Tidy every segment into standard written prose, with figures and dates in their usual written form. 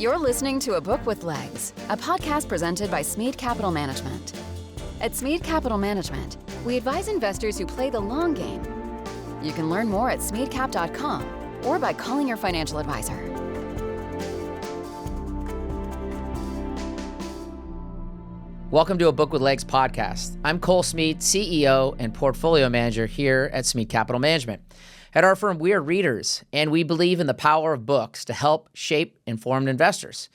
You're listening to A Book with Legs, a podcast presented by Smead Capital Management. At Smead Capital Management, we advise investors who play the long game. You can learn more at smeadcap.com or by calling your financial advisor. Welcome to A Book with Legs podcast. I'm Cole Smead, CEO and Portfolio Manager here at Smead Capital Management. At our firm, we are readers, and we believe in the power of books to help shape informed investors.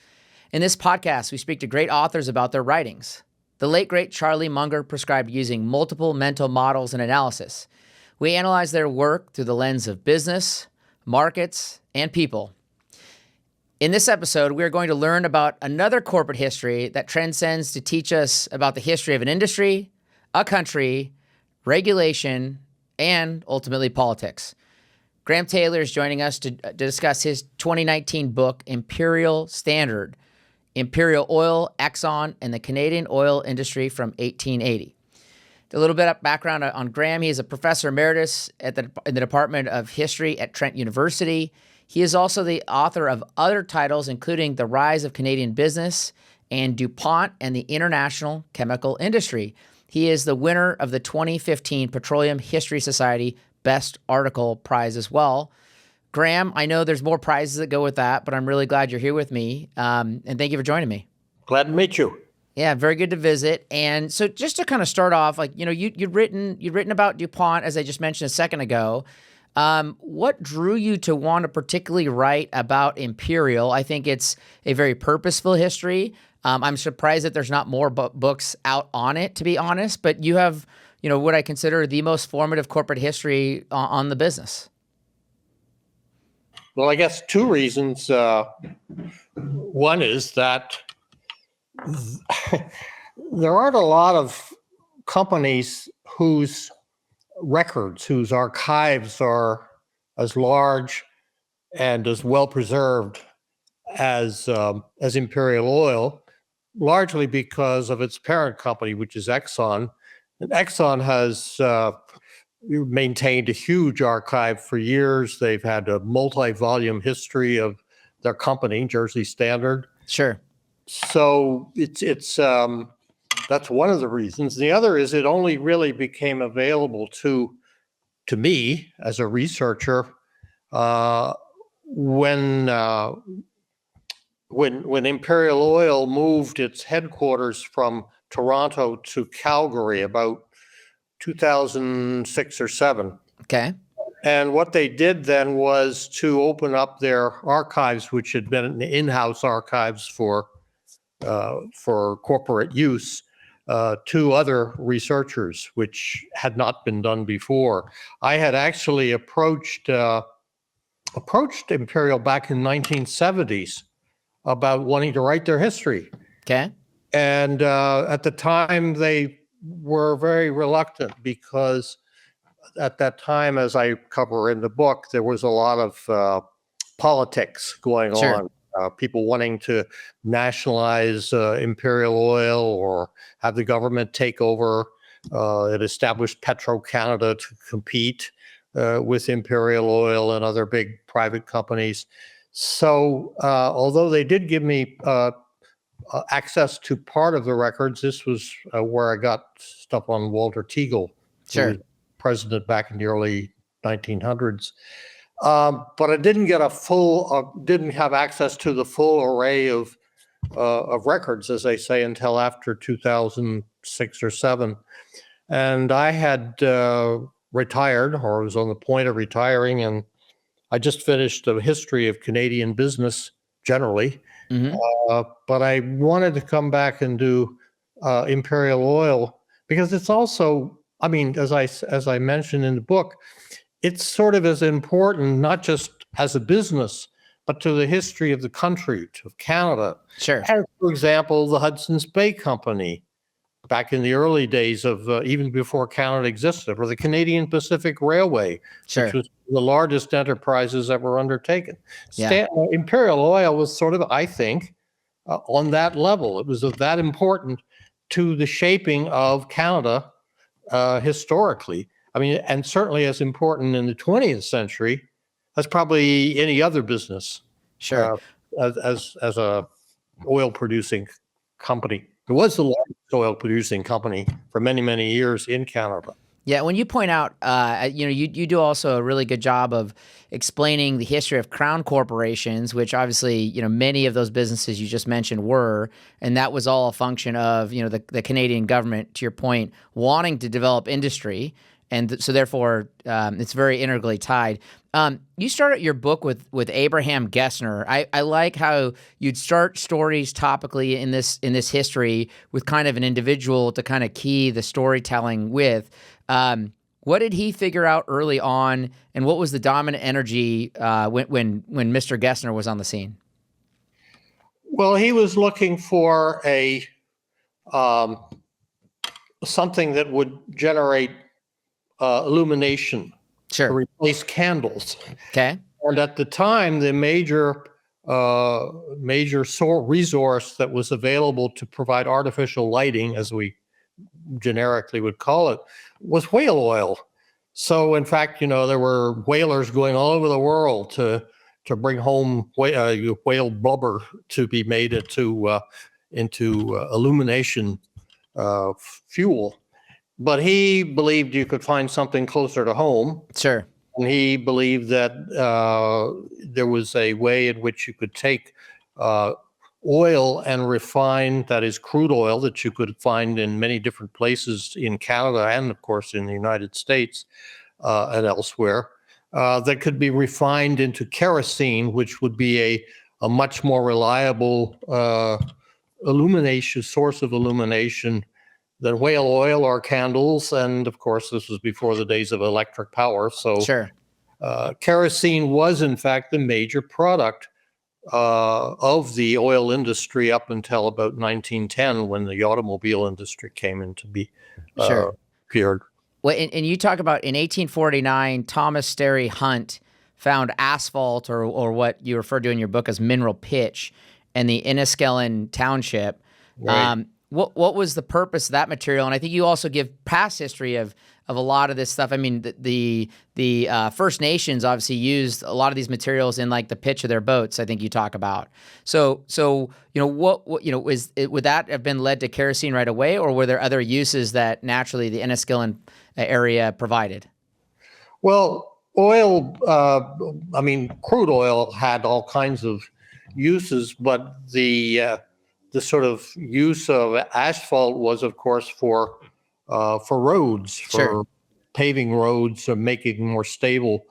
In this podcast, we speak to great authors about their writings. The late, great Charlie Munger prescribed using multiple mental models and analysis. We analyze their work through the lens of business, markets, and people. In this episode, we are going to learn about another corporate history that transcends to teach us about the history of an industry, a country, regulation, and ultimately politics. Graham Taylor is joining us to discuss his 2019 book, Imperial Standard, Imperial Oil, Exxon, and the Canadian Oil Industry from 1880. A little bit of background on Graham. He is a professor emeritus in the Department of History at Trent University. He is also the author of other titles, including The Rise of Canadian Business and DuPont and the International Chemical Industry. He is the winner of the 2015 Petroleum History Society Best Article Prize as well. Graham, I know there's more prizes that go with that, but I'm really glad you're here with me. And thank you for joining me. Glad to meet you. Yeah, very good to visit. And so just to kind of start off, you'd written about DuPont, as I just mentioned a second ago. What drew you to want to particularly write about Imperial? I think it's a very purposeful history. I'm surprised that there's not more books out on it, to be honest, but you have, what I consider the most formative corporate history on the business. Well, I guess two reasons. One is that there aren't a lot of companies whose records, whose archives are as large and as well preserved as Imperial Oil, largely because of its parent company, which is Exxon. And Exxon has maintained a huge archive for years. They've had a multi-volume history of their company, Jersey Standard. Sure. So it's that's one of the reasons. The other is it only really became available to me as a researcher when Imperial Oil moved its headquarters from Toronto to Calgary about 2006 or 7. Okay. And what they did then was to open up their archives, which had been in-house archives for corporate use, to other researchers, which had not been done before. I had actually approached Imperial back in 1970s about wanting to write their history. Okay. And at the time, they were very reluctant because at that time, as I cover in the book, there was a lot of politics going Sure. on. People wanting to nationalize Imperial Oil or have the government take over. It established Petro Canada to compete with Imperial Oil and other big private companies. So although they did give me access to part of the records, this was where I got stuff on Walter Teagle, Sure. who was president back in the early 1900s. But I didn't get didn't have access to the full array of records, as they say, until after 2006 or 7. And I had retired, or was on the point of retiring, and I just finished a history of Canadian business generally. Mm-hmm. But I wanted to come back and do Imperial Oil because it's also, as I mentioned in the book, it's sort of as important, not just as a business, but to the history of the country, to Canada. Sure. And for example, the Hudson's Bay Company, back in the early days of even before Canada existed, or the Canadian Pacific Railway, Sure. which was the largest enterprises ever undertaken. Yeah. Imperial Oil was sort of, I think, on that level. It was that important to the shaping of Canada historically. And certainly as important in the 20th century as probably any other business. Sure. as a oil producing company. It was the largest oil producing company for many, many years in Canada. Yeah, when you point out, you do also a really good job of explaining the history of crown corporations, which obviously, many of those businesses you just mentioned were, and that was all a function of, the Canadian government, to your point, wanting to develop industry. And so therefore, it's very integrally tied. You started your book with Abraham Gessner. I like how you'd start stories topically in this history with kind of an individual to kind of key the storytelling with. What did he figure out early on, and what was the dominant energy when Mr. Gessner was on the scene? Well, he was looking for a something that would generate illumination to replace candles. Okay. And at the time, the major resource that was available to provide artificial lighting, as we generically would call it, was whale oil. So, in fact, there were whalers going all over the world to bring home whale blubber to be made into illumination fuel. But he believed you could find something closer to home. Sure. And he believed that there was a way in which you could take oil and refine, that is crude oil that you could find in many different places in Canada and, of course, in the United States and elsewhere, that could be refined into kerosene, which would be a much more reliable source of illumination than whale oil or candles. And of course, this was before the days of electric power. So sure. Kerosene was, in fact, the major product of the oil industry up until about 1910, when the automobile industry came into be appeared. Well, and you talk about in 1849, Thomas Sterry Hunt found asphalt, or what you refer to in your book as mineral pitch, in the Enniskillen Township. Right. What was the purpose of that material? And I think you also give past history of a lot of this stuff. I mean, the First Nations obviously used a lot of these materials in like the pitch of their boats. I think you talk about. So what would that have been led to kerosene right away, or were there other uses that naturally the Enniskillen area provided? Well, oil. Crude oil had all kinds of uses, but the sort of use of asphalt was, of course, for roads, for paving roads or making more stable.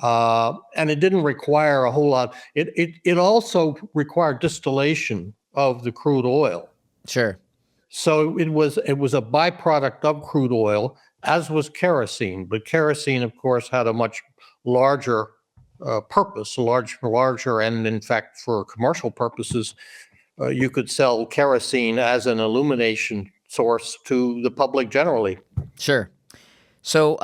And it didn't require a whole lot. It also required distillation of the crude oil. Sure. So it was a byproduct of crude oil, as was kerosene. But kerosene, of course, had a much larger purpose, larger, and in fact, for commercial purposes, you could sell kerosene as an illumination source to the public generally. Sure. So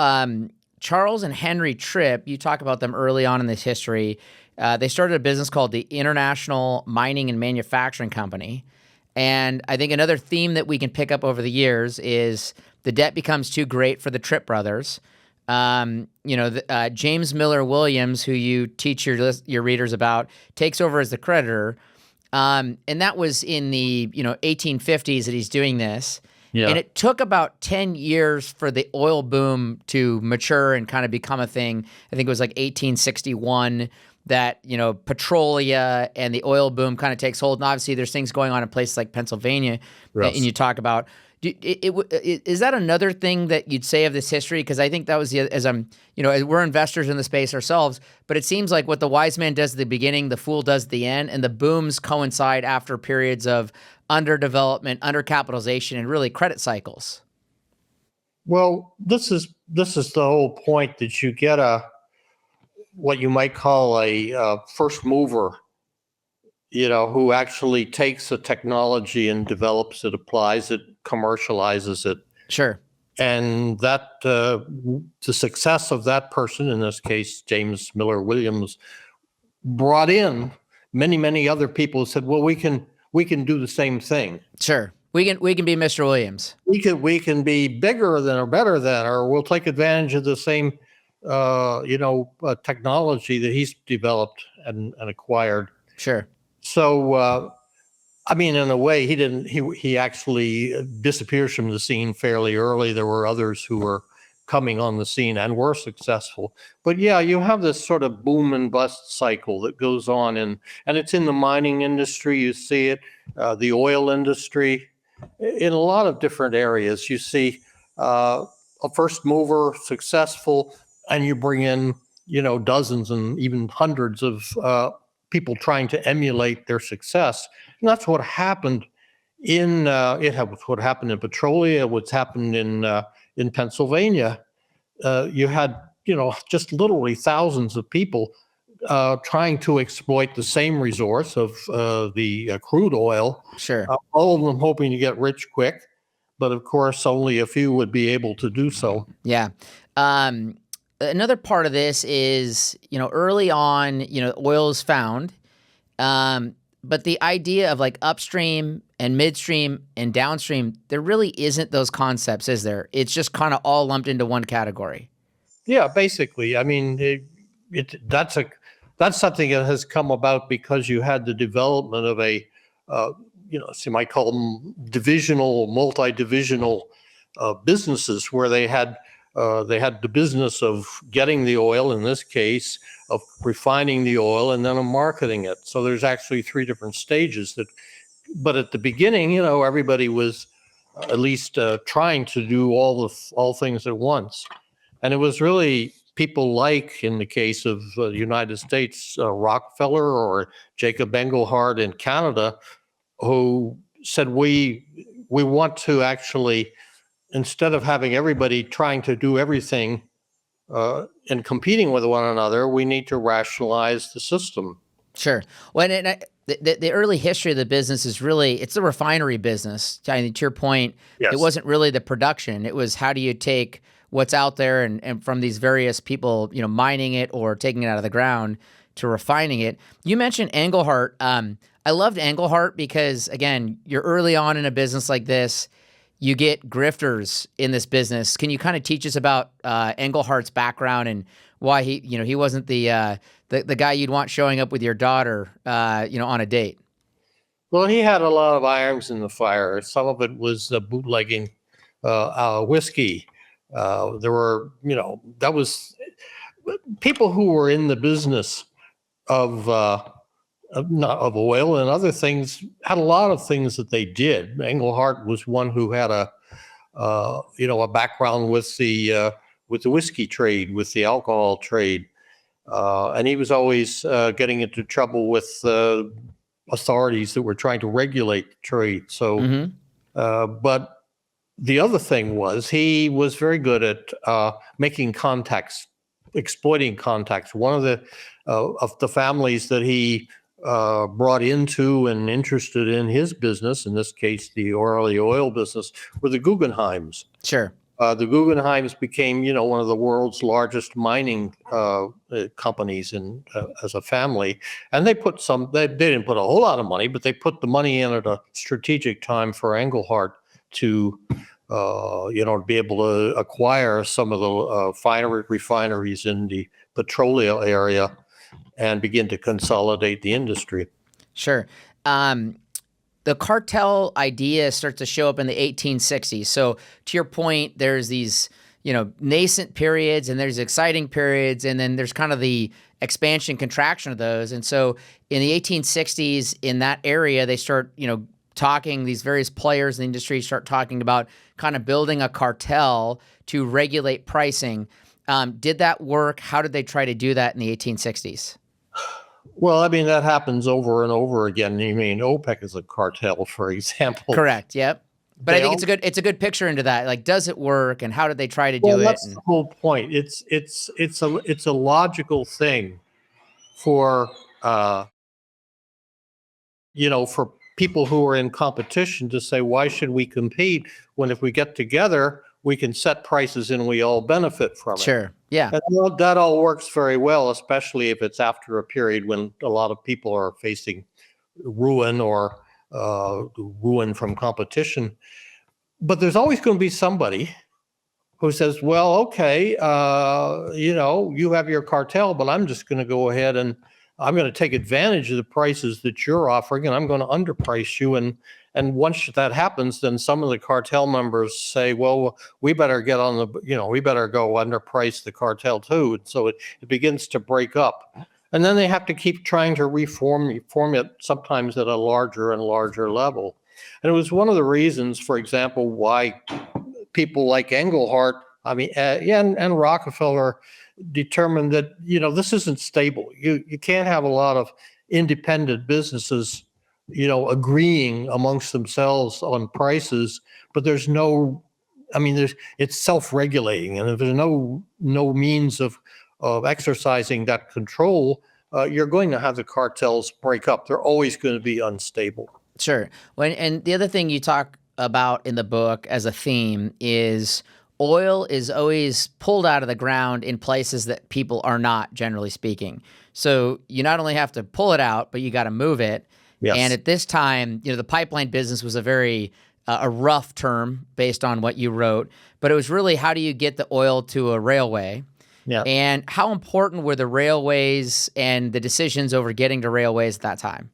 Charles and Henry Tripp, you talk about them early on in this history. They started a business called the International Mining and Manufacturing Company. And I think another theme that we can pick up over the years is the debt becomes too great for the Tripp brothers. James Miller Williams, who you teach your readers about, takes over as the creditor. And that was in the 1850s that he's doing this. Yeah. And it took about 10 years for the oil boom to mature and kind of become a thing. I think it was like 1861 that, Petrolia and the oil boom kind of takes hold. And obviously there's things going on in places like Pennsylvania, and you talk about. Is that another thing that you'd say of this history? Because I think that was we're investors in the space ourselves, but it seems like what the wise man does at the beginning, the fool does at the end, and the booms coincide after periods of underdevelopment, undercapitalization, and really credit cycles. Well, this is the whole point, that you get what you might call a first mover, who actually takes a technology and develops it, applies it, commercializes it. Sure. And that the success of that person, in this case, James Miller Williams, brought in many, many other people who said, well, we can do the same thing. Sure. We can be Mr. Williams. We can be bigger than or better than, or we'll take advantage of the same technology that he's developed and acquired. Sure. So, I mean, in a way, he didn't. He actually disappears from the scene fairly early. There were others who were coming on the scene and were successful. But yeah, you have this sort of boom and bust cycle that goes on, and it's in the mining industry. You see it, the oil industry, in a lot of different areas. You see a first mover successful, and you bring in dozens and even hundreds of people trying to emulate their success. And that's what happened what happened in Petrolia, what's happened in Pennsylvania. You had, just literally thousands of people trying to exploit the same resource of the crude oil. Sure. All of them hoping to get rich quick, but of course, only a few would be able to do so. Yeah. Another part of this is, early on, oil is found. But the idea of like upstream and midstream and downstream, there really isn't those concepts, is there? It's just kind of all lumped into one category. Yeah, basically. I mean, that's something that has come about because you had the development of a, you might call them multi-divisional businesses where they had the business of getting the oil, in this case, of refining the oil, and then of marketing it. So there's actually three different stages. But at the beginning, everybody was at least trying to do all things at once, and it was really people like, in the case of the United States, Rockefeller or Jacob Engelhart in Canada, who said we want to actually, instead of having everybody trying to do everything and competing with one another, we need to rationalize the system. Sure. Well, the early history of the business is really, it's a refinery business. I mean, to your point, Yes. It wasn't really the production. It was how do you take what's out there and from these various people, mining it or taking it out of the ground to refining it. You mentioned Engelhart. I loved Engelhart because, again, you're early on in a business like this. You get grifters in this business. Can you kind of teach us about Engelhart's background and why he wasn't the guy you'd want showing up with your daughter, on a date? Well, he had a lot of irons in the fire. Some of it was bootlegging whiskey. There were, that was people who were in the business of oil and other things had a lot of things that they did. Engelhart was one who had a background with the whiskey trade, with the alcohol trade, and he was always getting into trouble with authorities that were trying to regulate the trade. So, but the other thing was he was very good at making contacts, exploiting contacts. One of the families that he brought into and interested in his business, in this case, the oil business, were the Guggenheims. Sure. The Guggenheims became, one of the world's largest mining companies as a family. And they didn't put a whole lot of money, but they put the money in at a strategic time for Engelhart to be able to acquire some of the refineries in the Petrolia area and begin to consolidate the industry. Sure. The cartel idea starts to show up in the 1860s. So to your point, there's these, nascent periods and there's exciting periods, and then there's kind of the expansion, contraction of those. And so in the 1860s, in that area, they start, talking, these various players in the industry start talking about kind of building a cartel to regulate pricing. Did that work? How did they try to do that in the 1860s? Well, I mean, that happens over and over again. You mean OPEC is a cartel, for example. Correct. Yep. But I think it's a good picture into that. Like, does it work, and how did they try to do it? That's the whole point. It's a logical thing for for people who are in competition to say, why should we compete when if we get together, we can set prices and we all benefit from it? Sure. Yeah. And that all works very well, especially if it's after a period when a lot of people are facing ruin or ruin from competition. But there's always going to be somebody who says, well, okay, you have your cartel, but I'm just going to go ahead and I'm going to take advantage of the prices that you're offering, and I'm going to underprice you. And once that happens, then some of the cartel members say, well, we better get on we better go underprice the cartel too. And so it begins to break up. And then they have to keep trying to reform it, sometimes at a larger and larger level. And it was one of the reasons, for example, why people like Engelhart, and Rockefeller determined that, this isn't stable. You can't have a lot of independent businesses, agreeing amongst themselves on prices, but it's self-regulating. And if there's no means of exercising that control, you're going to have the cartels break up. They're always going to be unstable. Sure. And the other thing you talk about in the book as a theme is oil is always pulled out of the ground in places that people are not, generally speaking. So you not only have to pull it out, but you got to move it. Yes. And at this time, the pipeline business was a very a rough term based on what you wrote, but it was really, how do you get the oil to a railway? Yeah. And how important were the railways and the decisions over getting to railways at that time?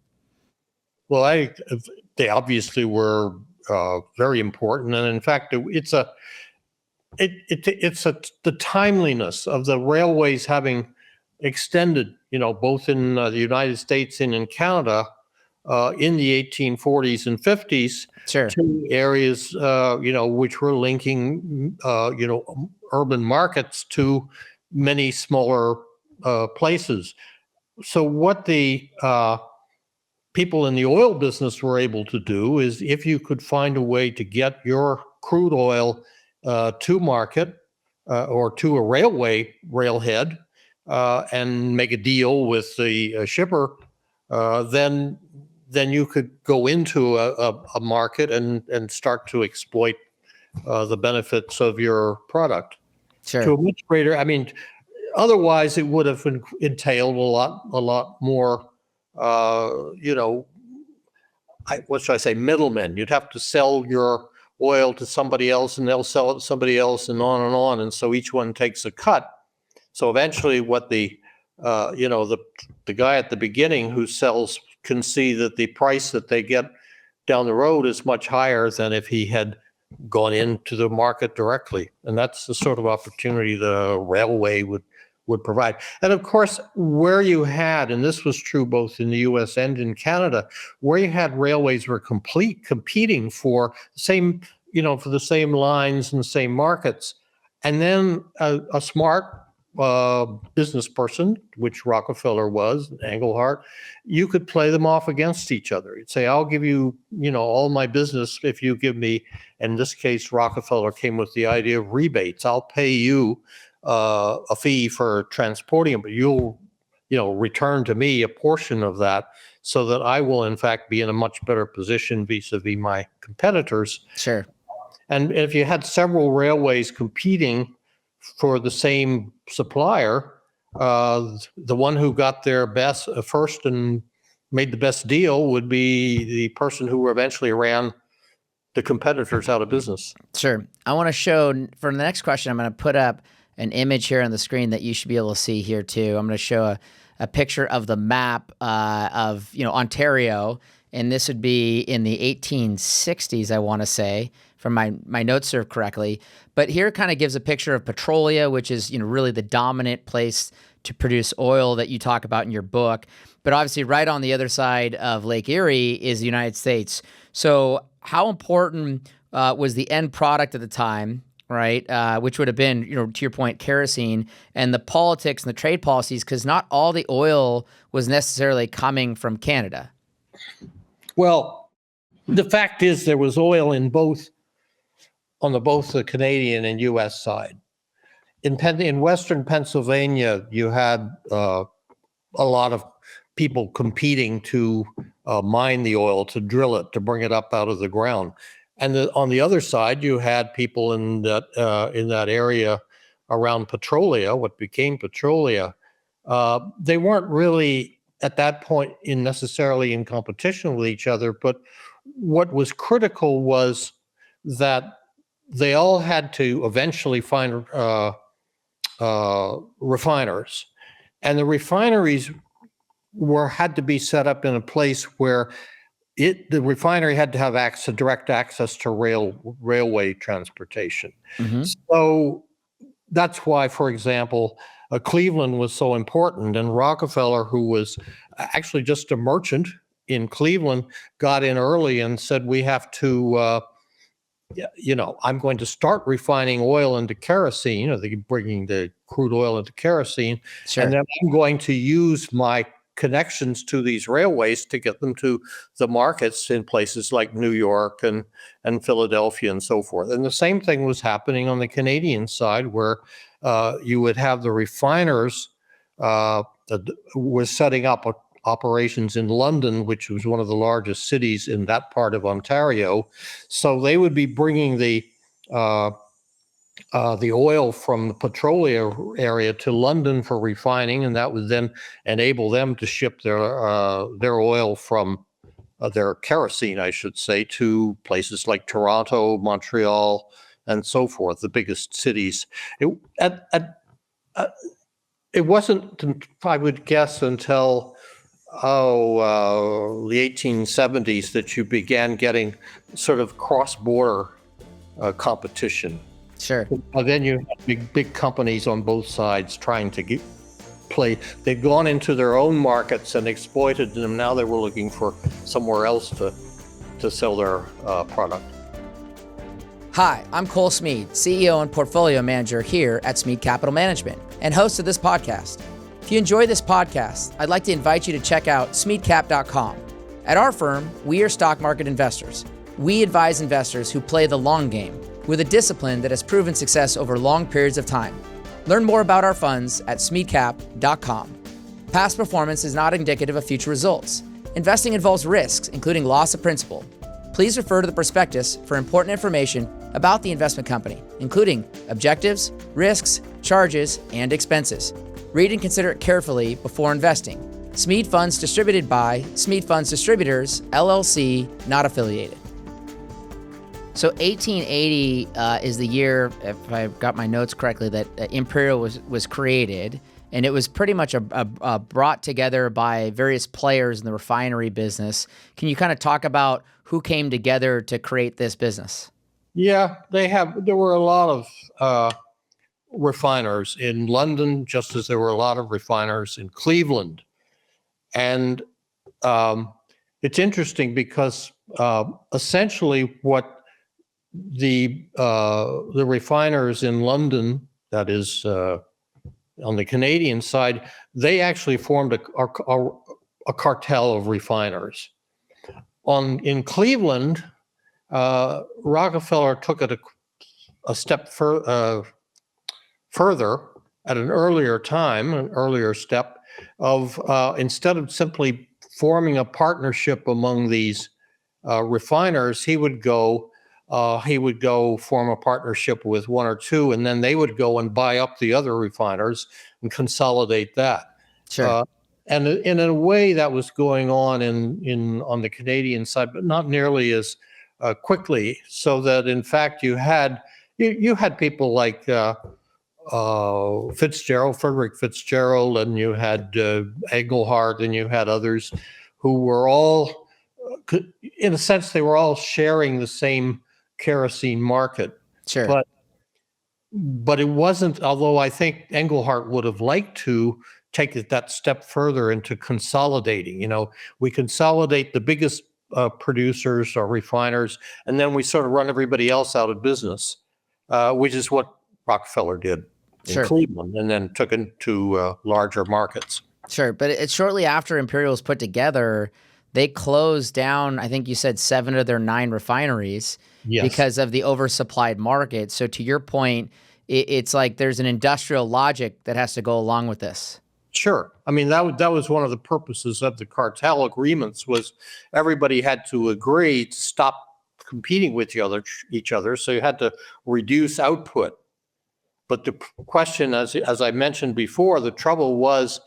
Well, they obviously were very important, and in fact, the timeliness of the railways having extended, both in the United States and in Canada, in the 1840s and 50s, sure, to areas, which were linking, urban markets to many smaller places. So what the people in the oil business were able to do is, if you could find a way to get your crude oil to market or to a railhead, and make a deal with the shipper, then you could go into a market and start to exploit the benefits of your product. Sure. To a much greater, otherwise it would have entailed a lot more, what should I say, middlemen. You'd have to sell your oil to somebody else, and they'll sell it to somebody else, and on and on. And so each one takes a cut. So eventually what the guy at the beginning who sells can see that the price that they get down the road is much higher than if he had gone into the market directly. And that's the sort of opportunity the railway would provide. And of course, where you had, and this was true both in the US and in Canada, where you had railways were competing for the same, for the same lines and the same markets. And then a smart business person, which Rockefeller was, Engelhart, you could play them off against each other. You'd say, I'll give you, all my business if you give me, in this case, Rockefeller came with the idea of rebates. I'll pay you a fee for transporting it, but you'll, return to me a portion of that, so that I will, in fact, be in a much better position vis-a-vis my competitors. Sure. And if you had several railways competing for the same supplier, the one who got there best first and made the best deal would be the person who eventually ran the competitors out of business. Sure. I want to show, for the next question, I'm going to put up an image here on the screen that you should be able to see here too. I'm going to show a picture of the map of Ontario, and this would be in the 1860s, I want to say, from my notes serve correctly. But here it kind of gives a picture of Petrolia, which is really the dominant place to produce oil that you talk about in your book. But obviously right on the other side of Lake Erie is the United States. So how important was the end product at the time, right? Which would have been, to your point, kerosene, and the politics and the trade policies, because not all the oil was necessarily coming from Canada. Well, the fact is there was oil in both the Canadian and U.S. side. In Western Pennsylvania, you had a lot of people competing to mine the oil, to drill it, to bring it up out of the ground. And on the other side, you had people in that area around Petrolia, what became Petrolia. They weren't really at that point necessarily in competition with each other, but what was critical was that they all had to eventually find refiners, and the refineries had to be set up in a place where the refinery had to have direct access to railway transportation. Mm-hmm. So that's why, for example, Cleveland was so important, and Rockefeller, who was actually just a merchant in Cleveland, got in early and said, we have to, I'm going to start refining oil into kerosene, bringing the crude oil into kerosene, Sure. and then I'm going to use my connections to these railways to get them to the markets in places like New York and Philadelphia and so forth. And the same thing was happening on the Canadian side, where you would have the refiners that were setting up operations in London, which was one of the largest cities in that part of Ontario. So they would be bringing the oil from the petroleum area to London for refining, and that would then enable them to ship their oil from their kerosene, I should say, to places like Toronto, Montreal, and so forth, the biggest cities. It wasn't, I would guess, until the 1870s that you began getting sort of cross-border competition. Sure. Then you had big companies on both sides trying to play. They'd gone into their own markets and exploited them. Now they were looking for somewhere else to sell their product. Hi, I'm Cole Smead, CEO and Portfolio Manager here at Smead Capital Management and host of this podcast. If you enjoy this podcast, I'd like to invite you to check out smeadcap.com. At our firm, we are stock market investors. We advise investors who play the long game with a discipline that has proven success over long periods of time. Learn more about our funds at smeadcap.com. Past performance is not indicative of future results. Investing involves risks, including loss of principal. Please refer to the prospectus for important information about the investment company, including objectives, risks, charges, and expenses. Read and consider it carefully before investing. Smead Funds distributed by Smead Funds Distributors, LLC, not affiliated. So 1880 is the year, if I got my notes correctly, that Imperial was created, and it was pretty much a brought together by various players in the refinery business. Can you kind of talk about who came together to create this business? Yeah, there were a lot of refiners in London, just as there were a lot of refiners in Cleveland. And it's interesting because essentially what the refiners in London, that is on the Canadian side, they actually formed a cartel of refiners. In Cleveland, Rockefeller took it a step further at an earlier step of instead of simply forming a partnership among these refiners, he would go form a partnership with one or two, and then they would go and buy up the other refiners and consolidate that. Sure. And in a way, that was going on on the Canadian side, but not nearly as quickly. So that in fact, you had people like Frederick Fitzgerald, and you had Engelhardt, and you had others who were all, in a sense, they were all sharing the same kerosene market. Sure. But it wasn't, although I think Engelhardt would have liked to take it that step further into consolidating. We consolidate the biggest producers or refiners, and then we sort of run everybody else out of business, which is what Rockefeller did in Cleveland, and then took it to larger markets. Sure, but it's shortly after Imperial was put together, they closed down, I think you said 7 of their 9 refineries. Yes. Because of the oversupplied market. So to your point, it's like there's an industrial logic that has to go along with this. Sure. I mean, that was one of the purposes of the cartel agreements, was everybody had to agree to stop competing with each other. So you had to reduce output. But the question, as I mentioned before, the trouble was,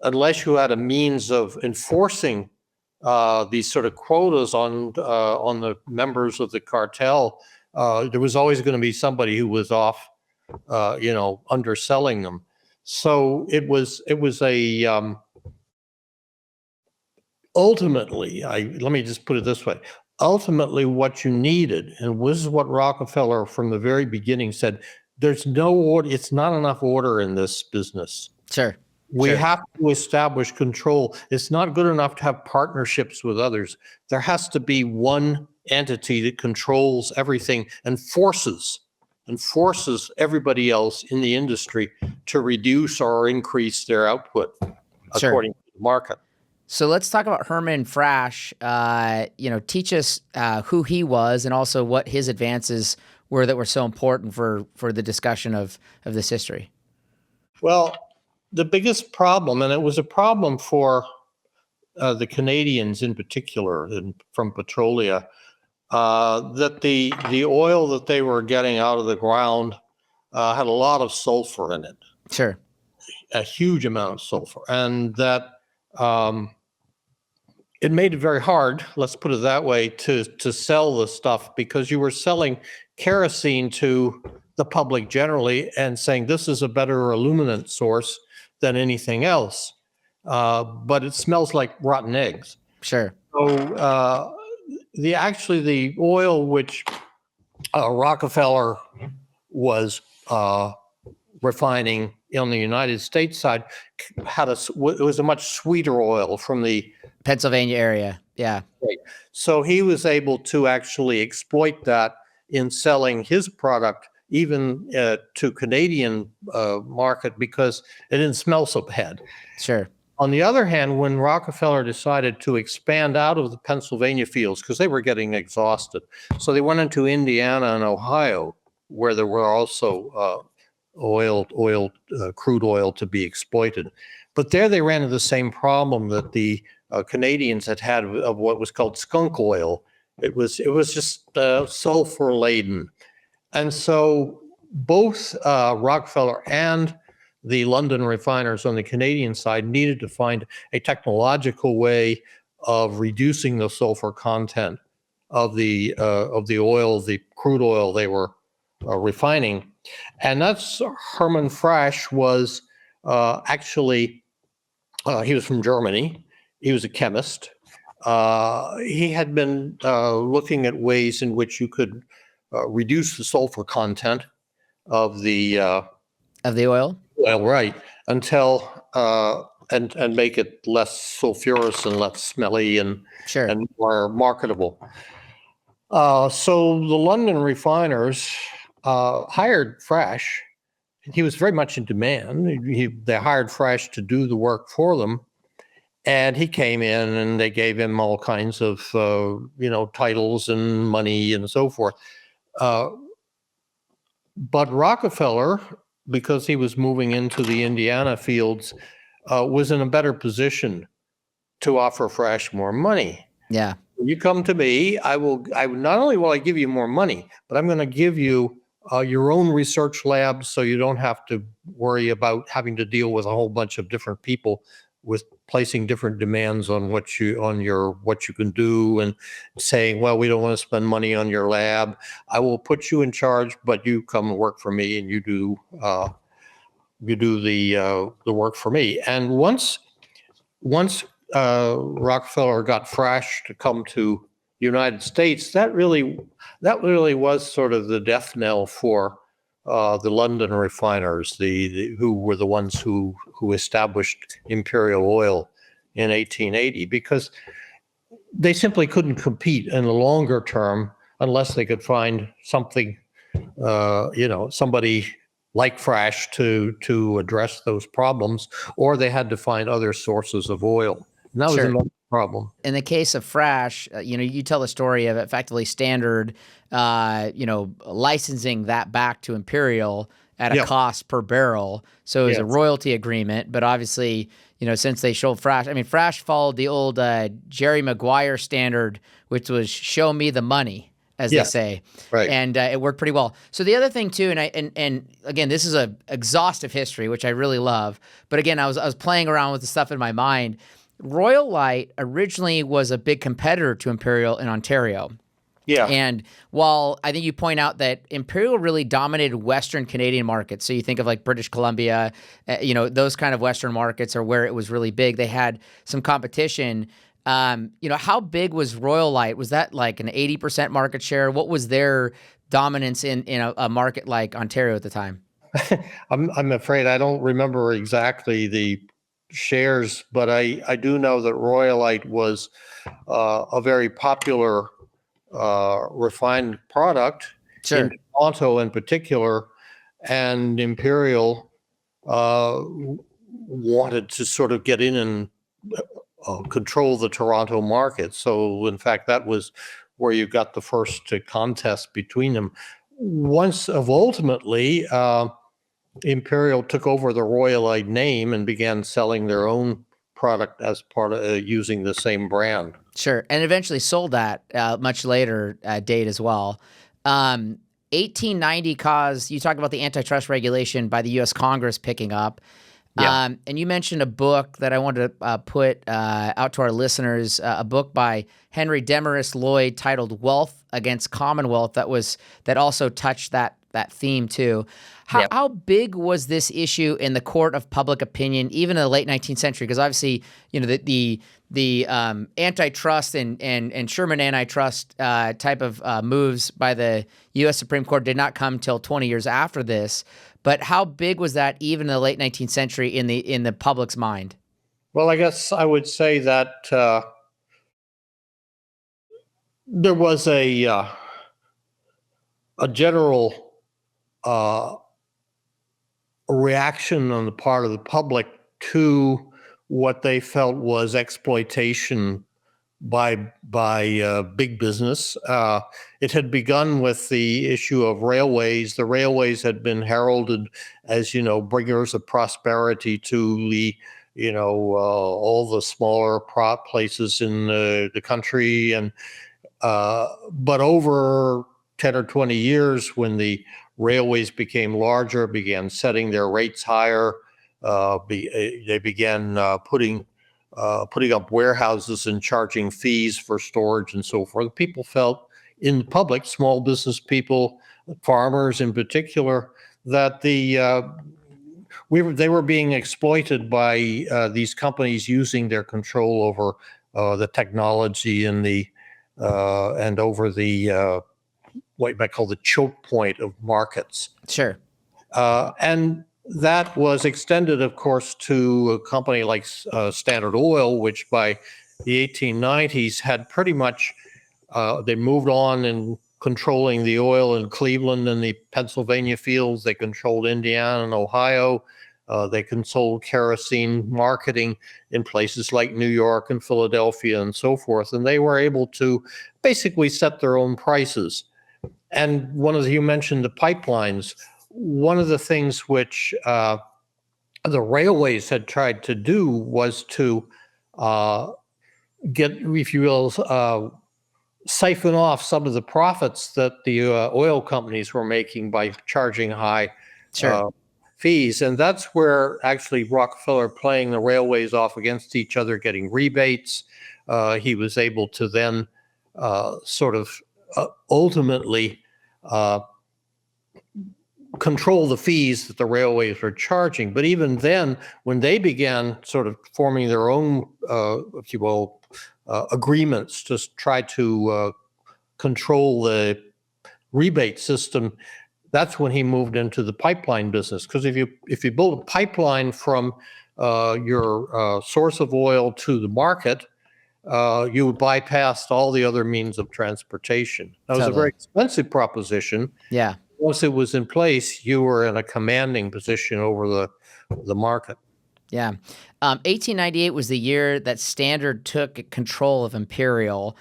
unless you had a means of enforcing these sort of quotas on the members of the cartel, there was always going to be somebody who was off, underselling them. So it was ultimately, let me just put it this way. Ultimately, what you needed, and this is what Rockefeller from the very beginning said, there's no order. It's not enough order in this business. Sure. We Sure. have to establish control. It's not good enough to have partnerships with others. There has to be one entity that controls everything and forces everybody else in the industry to reduce or increase their output Sure. according to the market. So let's talk about Herman Frasch. Teach us who he was and also what his advances were that were so important for the discussion of this history. Well, the biggest problem, and it was a problem for the Canadians in particular, and from Petrolia, that the oil that they were getting out of the ground had a lot of sulfur in it. Sure. A huge amount of sulfur, and that it made it very hard, let's put it that way, to sell the stuff, because you were selling kerosene to the public generally and saying this is a better illuminant source than anything else, but it smells like rotten eggs. Sure. So the oil which Rockefeller was refining on the United States side it was a much sweeter oil from the Pennsylvania area. Yeah. So he was able to actually exploit that in selling his product even to Canadian market, because it didn't smell so bad. Sure. On the other hand, when Rockefeller decided to expand out of the Pennsylvania fields, because they were getting exhausted, so they went into Indiana and Ohio, where there were also crude oil to be exploited. But there they ran into the same problem that the Canadians had of what was called skunk oil. It was just sulfur laden. And so both Rockefeller and the London refiners on the Canadian side needed to find a technological way of reducing the sulfur content of the oil, the crude oil they were refining. And that's Herman Frasch was actually, he was from Germany. He was a chemist. He had been looking at ways in which you could reduce the sulfur content of the oil. Well, right, until and make it less sulfurous and less smelly and Sure. and more marketable. So the London refiners hired Frasch. He was very much in demand. They hired Frasch to do the work for them. And he came in and they gave him all kinds of, titles and money and so forth. But Rockefeller, because he was moving into the Indiana fields, was in a better position to offer Frasch more money. Yeah. You come to me, I not only will I give you more money, but I'm going to give you your own research lab, so you don't have to worry about having to deal with a whole bunch of different people with placing different demands on what you can do, and saying, well, we don't want to spend money on your lab. I will put you in charge, but you come and work for me, and you do the work for me. And once Rockefeller got Frasch to come to the United States, that really was sort of the death knell for the London refiners, who were the ones who established Imperial Oil in 1880, because they simply couldn't compete in the longer term unless they could find something, somebody like Frasch to address those problems, or they had to find other sources of oil. And that was another problem. In the case of Frasch, you tell the story of effectively Standard, licensing that back to Imperial at a cost per barrel. So it was a royalty agreement, but obviously, since they showed Frasch, Frasch followed the old Jerry Maguire standard, which was show me the money, as they say. Right. And it worked pretty well. So the other thing too, and again, this is a exhaustive history, which I really love. But again, I was playing around with the stuff in my mind. Royal Light originally was a big competitor to Imperial in Ontario. Yeah. And while I think you point out that Imperial really dominated Western Canadian markets, so you think of like British Columbia, those kind of Western markets are where it was really big. They had some competition. How big was Royal Light? Was that like an 80% market share? What was their dominance in a market like Ontario at the time? I'm afraid I don't remember exactly the shares, but I do know that Royalite was a very popular refined product in Sure. Toronto in particular, and Imperial wanted to sort of get in and control the Toronto market. So, in fact, that was where you got the first contest between them. Ultimately, Imperial took over the Royalite name and began selling their own product as part of using the same brand. Sure. And eventually sold that much later date as well. 1890 caused, you talk about the antitrust regulation by the U.S. Congress picking up. Yeah. And you mentioned a book that I wanted to put out to our listeners, a book by Henry Demarest Lloyd titled Wealth Against Commonwealth that also touched that theme too. How big was this issue in the court of public opinion, even in the late 19th century? Because obviously, the antitrust and Sherman Antitrust type of moves by the U.S. Supreme Court did not come till 20 years after this. But how big was that even in the late 19th century in the public's mind? Well, I guess I would say that there was a general reaction on the part of the public to what they felt was exploitation by big business. It had begun with the issue of railways. The railways had been heralded as, bringers of prosperity to the, all the smaller places in the country. And but over 10 or 20 years, when the railways became larger, began setting their rates higher, they began putting up warehouses and charging fees for storage and so forth. People felt in the public, small business people, farmers in particular, that they were being exploited by these companies using their control over the technology and over the what you might call the choke point of markets. Sure. And that was extended, of course, to a company like Standard Oil, which by the 1890s had pretty much, they moved on in controlling the oil in Cleveland and the Pennsylvania fields. They controlled Indiana and Ohio. They controlled kerosene marketing in places like New York and Philadelphia and so forth. And they were able to basically set their own prices. And you mentioned the pipelines. One of the things which the railways had tried to do was to get, if you will, siphon off some of the profits that the oil companies were making by charging high fees. And that's where actually Rockefeller, playing the railways off against each other, getting rebates, he was able to then ultimately control the fees that the railways were charging. But even then, when they began sort of forming their own, if you will, agreements to try to control the rebate system, that's when he moved into the pipeline business. Because if you build a pipeline from your source of oil to the market, you would bypass all the other means of transportation. That was a very expensive proposition. Yeah. Once it was in place, you were in a commanding position over the market. Yeah. 1898 was the year that Standard took control of Imperial.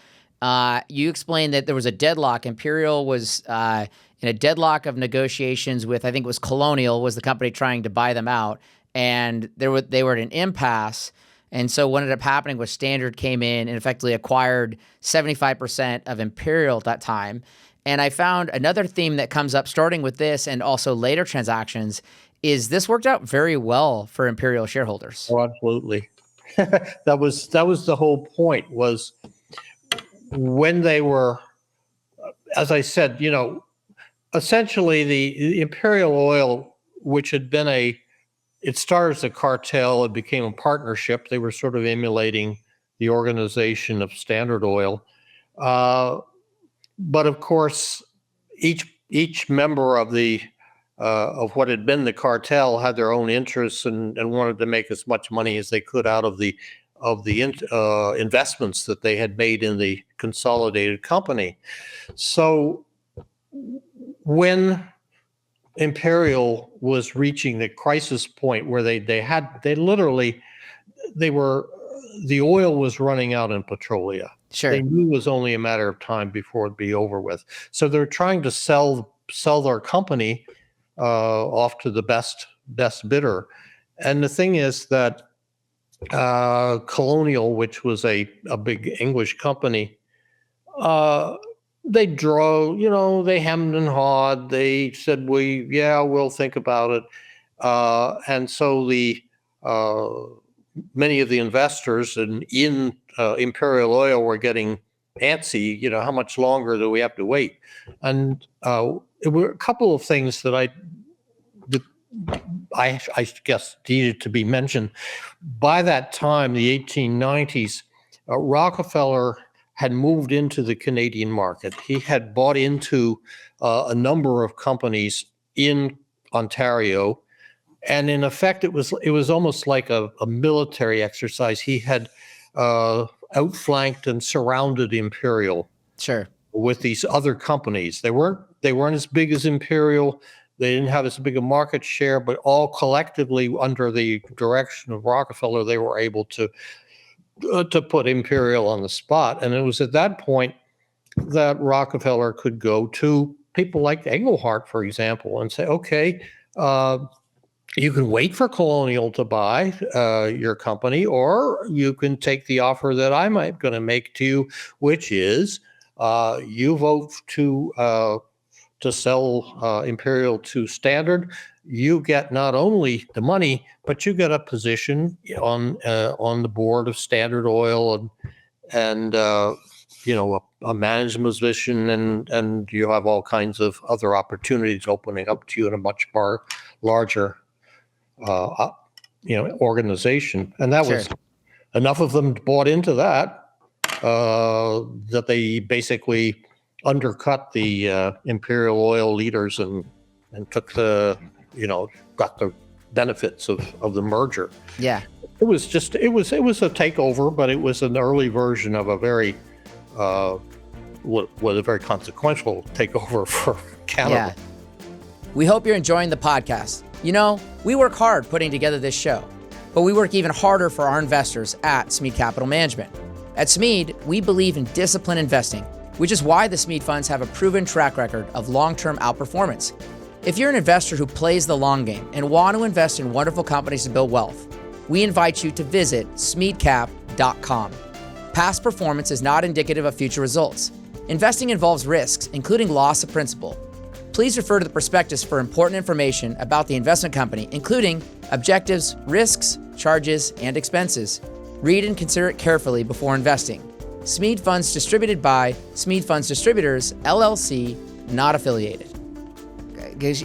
You explained that there was a deadlock. Imperial was in a deadlock of negotiations with, I think it was Colonial, was the company trying to buy them out. And they were at an impasse. And so what ended up happening was Standard came in and effectively acquired 75% of Imperial at that time. And I found another theme that comes up starting with this and also later transactions is this worked out very well for Imperial shareholders. Oh, absolutely. That was the whole point, was when they were, as I said, essentially the Imperial Oil, which had been it started as a cartel, it became a partnership. They were sort of emulating the organization of Standard Oil. But of course, each member of the of what had been the cartel had their own interests and wanted to make as much money as they could out of the investments that they had made in the consolidated company. So when Imperial was reaching the crisis point where the oil was running out in Petrolia. Sure. They knew it was only a matter of time before it'd be over with. So they're trying to sell their company off to the best bidder. And the thing is that Colonial, which was a big English company, they they hemmed and hawed. They said, we'll think about it. And so the many of the investors in Imperial Oil were getting antsy. How much longer do we have to wait? And there were a couple of things that I guess needed to be mentioned. By that time, the 1890s, Rockefeller had moved into the Canadian market. He had bought into a number of companies in Ontario. And in effect, it was almost like a military exercise. He had outflanked and surrounded Imperial, Sure, with these other companies. They weren't as big as Imperial. They didn't have as big a market share, but all collectively under the direction of Rockefeller, they were able to put Imperial on the spot. And it was at that point that Rockefeller could go to people like Engelhart, for example, and say, okay, you can wait for Colonial to buy your company, or you can take the offer that I'm going to make to you, which is you vote to sell Imperial to Standard. You get not only the money, but you get a position on the board of Standard Oil and a management position, and you have all kinds of other opportunities opening up to you in a much more larger organization. And that was enough of them bought into that that they basically undercut the Imperial Oil leaders and took got the benefits of the merger. Yeah. It was a takeover, but it was an early version of a very a very consequential takeover for Canada. Yeah. We hope you're enjoying the podcast. We work hard putting together this show, but we work even harder for our investors at Smead Capital Management. At Smead, we believe in disciplined investing, which is why the Smead funds have a proven track record of long-term outperformance. If you're an investor who plays the long game and want to invest in wonderful companies to build wealth, we invite you to visit smeadcap.com. Past performance is not indicative of future results. Investing involves risks, including loss of principal. Please refer to the prospectus for important information about the investment company, including objectives, risks, charges, and expenses. Read and consider it carefully before investing. Smead Funds distributed by Smead Funds Distributors, LLC, not affiliated.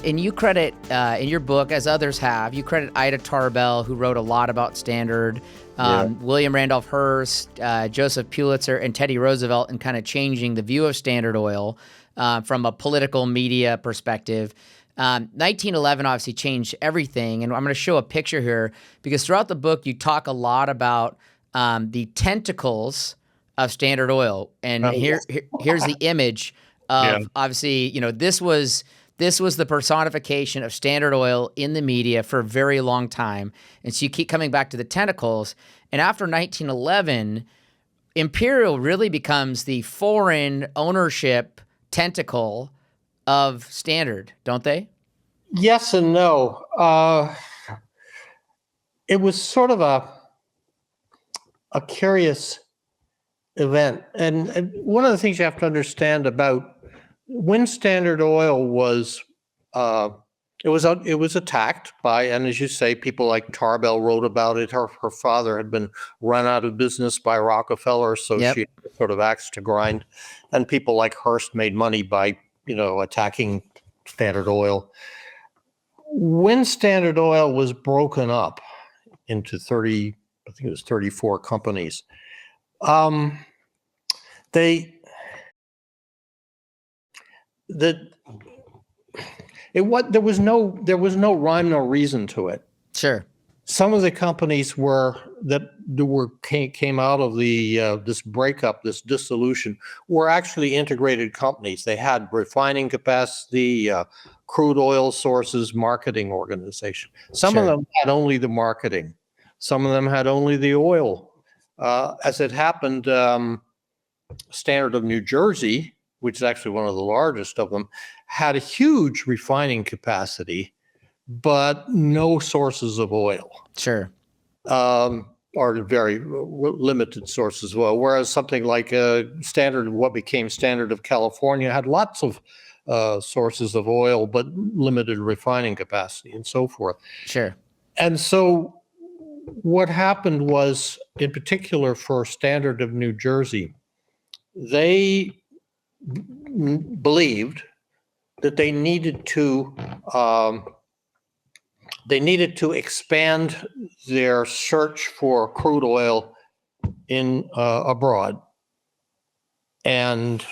And you credit, in your book, as others have, you credit Ida Tarbell, who wrote a lot about Standard, William Randolph Hearst, Joseph Pulitzer, and Teddy Roosevelt in kind of changing the view of Standard Oil from a political media perspective. 1911 obviously changed everything, and I'm going to show a picture here because throughout the book you talk a lot about the tentacles of Standard Oil, and here's the image of obviously this was the personification of Standard Oil in the media for a very long time, and so you keep coming back to the tentacles, and after 1911, Imperial really becomes the foreign ownership tentacle of Standard, don't they? Yes and no. It was sort of a curious event. And one of the things you have to understand about when Standard Oil was it was attacked by, and as you say, people like Tarbell wrote about it. Her father had been run out of business by Rockefeller, so she had sort of axe to grind. And people like Hearst made money by attacking Standard Oil. When Standard Oil was broken up into 34 companies, Um, they the it what there was no rhyme nor reason to it. Sure. Some of the companies came out of the this breakup, this dissolution, were actually integrated companies. They had refining capacity, crude oil sources, marketing organization. Some of Sure. them had only the marketing. Some of them had only the oil. As it happened, Standard of New Jersey, which is actually one of the largest of them, had a huge refining capacity, but no sources of oil, Sure. or very limited sources. Well, whereas something like Standard, what became Standard of California, had lots of sources of oil, but limited refining capacity and so forth. Sure. And so what happened was, in particular for Standard of New Jersey, they believed that they needed to expand their search for crude oil in abroad, and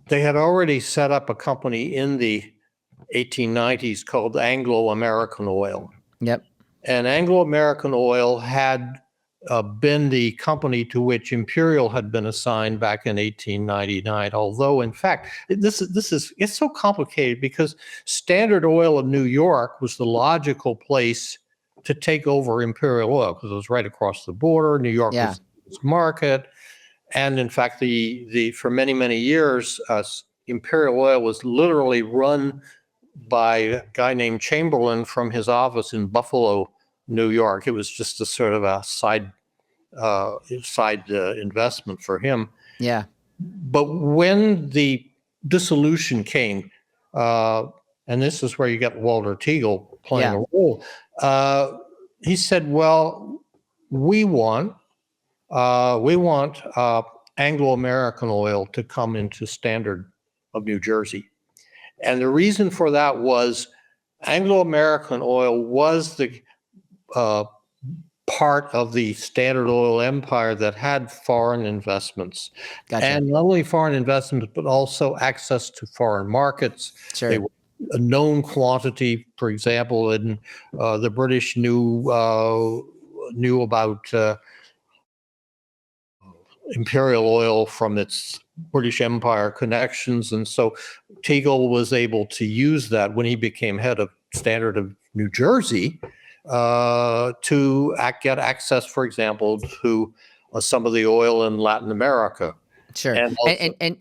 they had already set up a company in the 1890s called Anglo-American Oil. Yep. And Anglo-American Oil had been the company to which Imperial had been assigned back in 1899. Although, in fact, it's so complicated because Standard Oil of New York was the logical place to take over Imperial Oil because it was right across the border. New York was its market, and in fact, the for many years, Imperial Oil was literally run by a guy named Chamberlain from his office in Buffalo, New York. It was just a sort of a side investment for him. Yeah. But when the dissolution came, and this is where you get Walter Teagle playing a role, he said, "Well, we want Anglo-American Oil to come into Standard of New Jersey." And the reason for that was Anglo-American Oil was the part of the Standard Oil empire that had foreign investments. Gotcha. And not only foreign investments, but also access to foreign markets. Sure. They were a known quantity. For example, in the British knew about Imperial Oil from its British Empire connections. And so Teagle was able to use that when he became head of Standard of New Jersey to get access, for example, to some of the oil in Latin America. Sure. And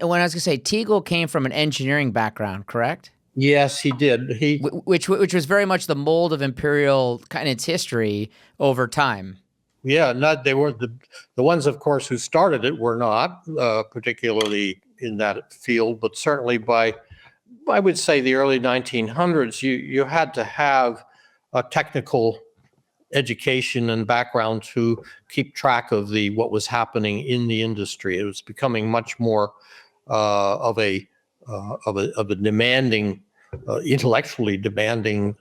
when I was going to say, Teagle came from an engineering background, correct? Yes, he did. Which was very much the mold of Imperial kind of its history over time. Yeah, they weren't the ones, of course, who started it were not particularly in that field, but certainly by, I would say, the early 1900s, you had to have a technical education and background to keep track of what was happening in the industry. It was becoming much more of a demanding, intellectually demanding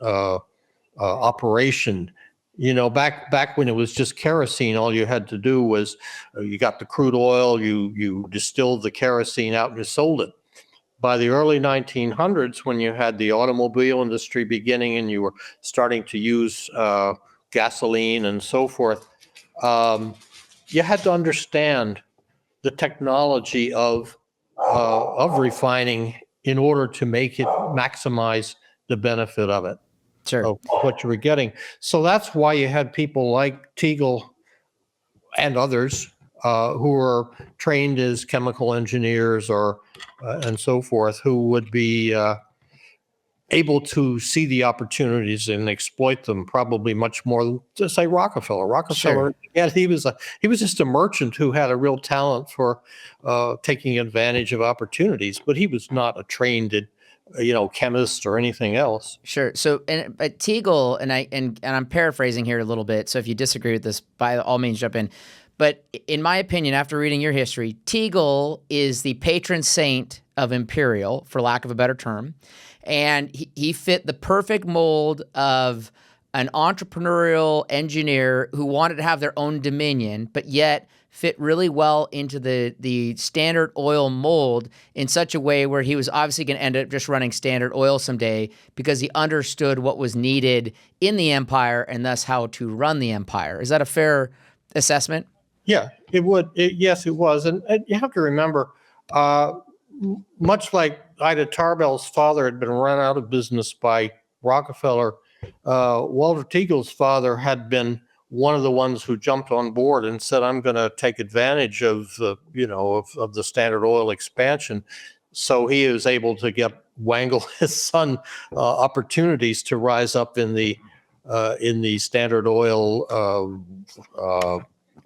operation. You know, back when it was just kerosene, all you had to do was you got the crude oil, you distilled the kerosene out and you sold it. By the early 1900s, when you had the automobile industry beginning and you were starting to use gasoline and so forth, you had to understand the technology of refining in order to make it maximize the benefit of it. Sure. Of what you were getting. So that's why you had people like Teagle and others who were trained as chemical engineers or and so forth, who would be able to see the opportunities and exploit them probably much more than, just say, Rockefeller. Rockefeller, yeah, he was just a merchant who had a real talent for taking advantage of opportunities, but he was not a trained chemist or anything else. Sure. So, but Teagle, and I'm paraphrasing here a little bit, so if you disagree with this, by all means jump in. But in my opinion, after reading your history, Teagle is the patron saint of Imperial, for lack of a better term. And he fit the perfect mold of an entrepreneurial engineer who wanted to have their own dominion, but yet fit really well into the Standard Oil mold in such a way where he was obviously going to end up just running Standard Oil someday because he understood what was needed in the empire and thus how to run the empire. Is that a fair assessment? Yeah, it would. Yes, it was. And you have to remember, much like Ida Tarbell's father had been run out of business by Rockefeller, Walter Teagle's father had been one of the ones who jumped on board and said, "I'm going to take advantage of of the Standard Oil expansion." So he was able to wangle his son opportunities to rise up in the Standard Oil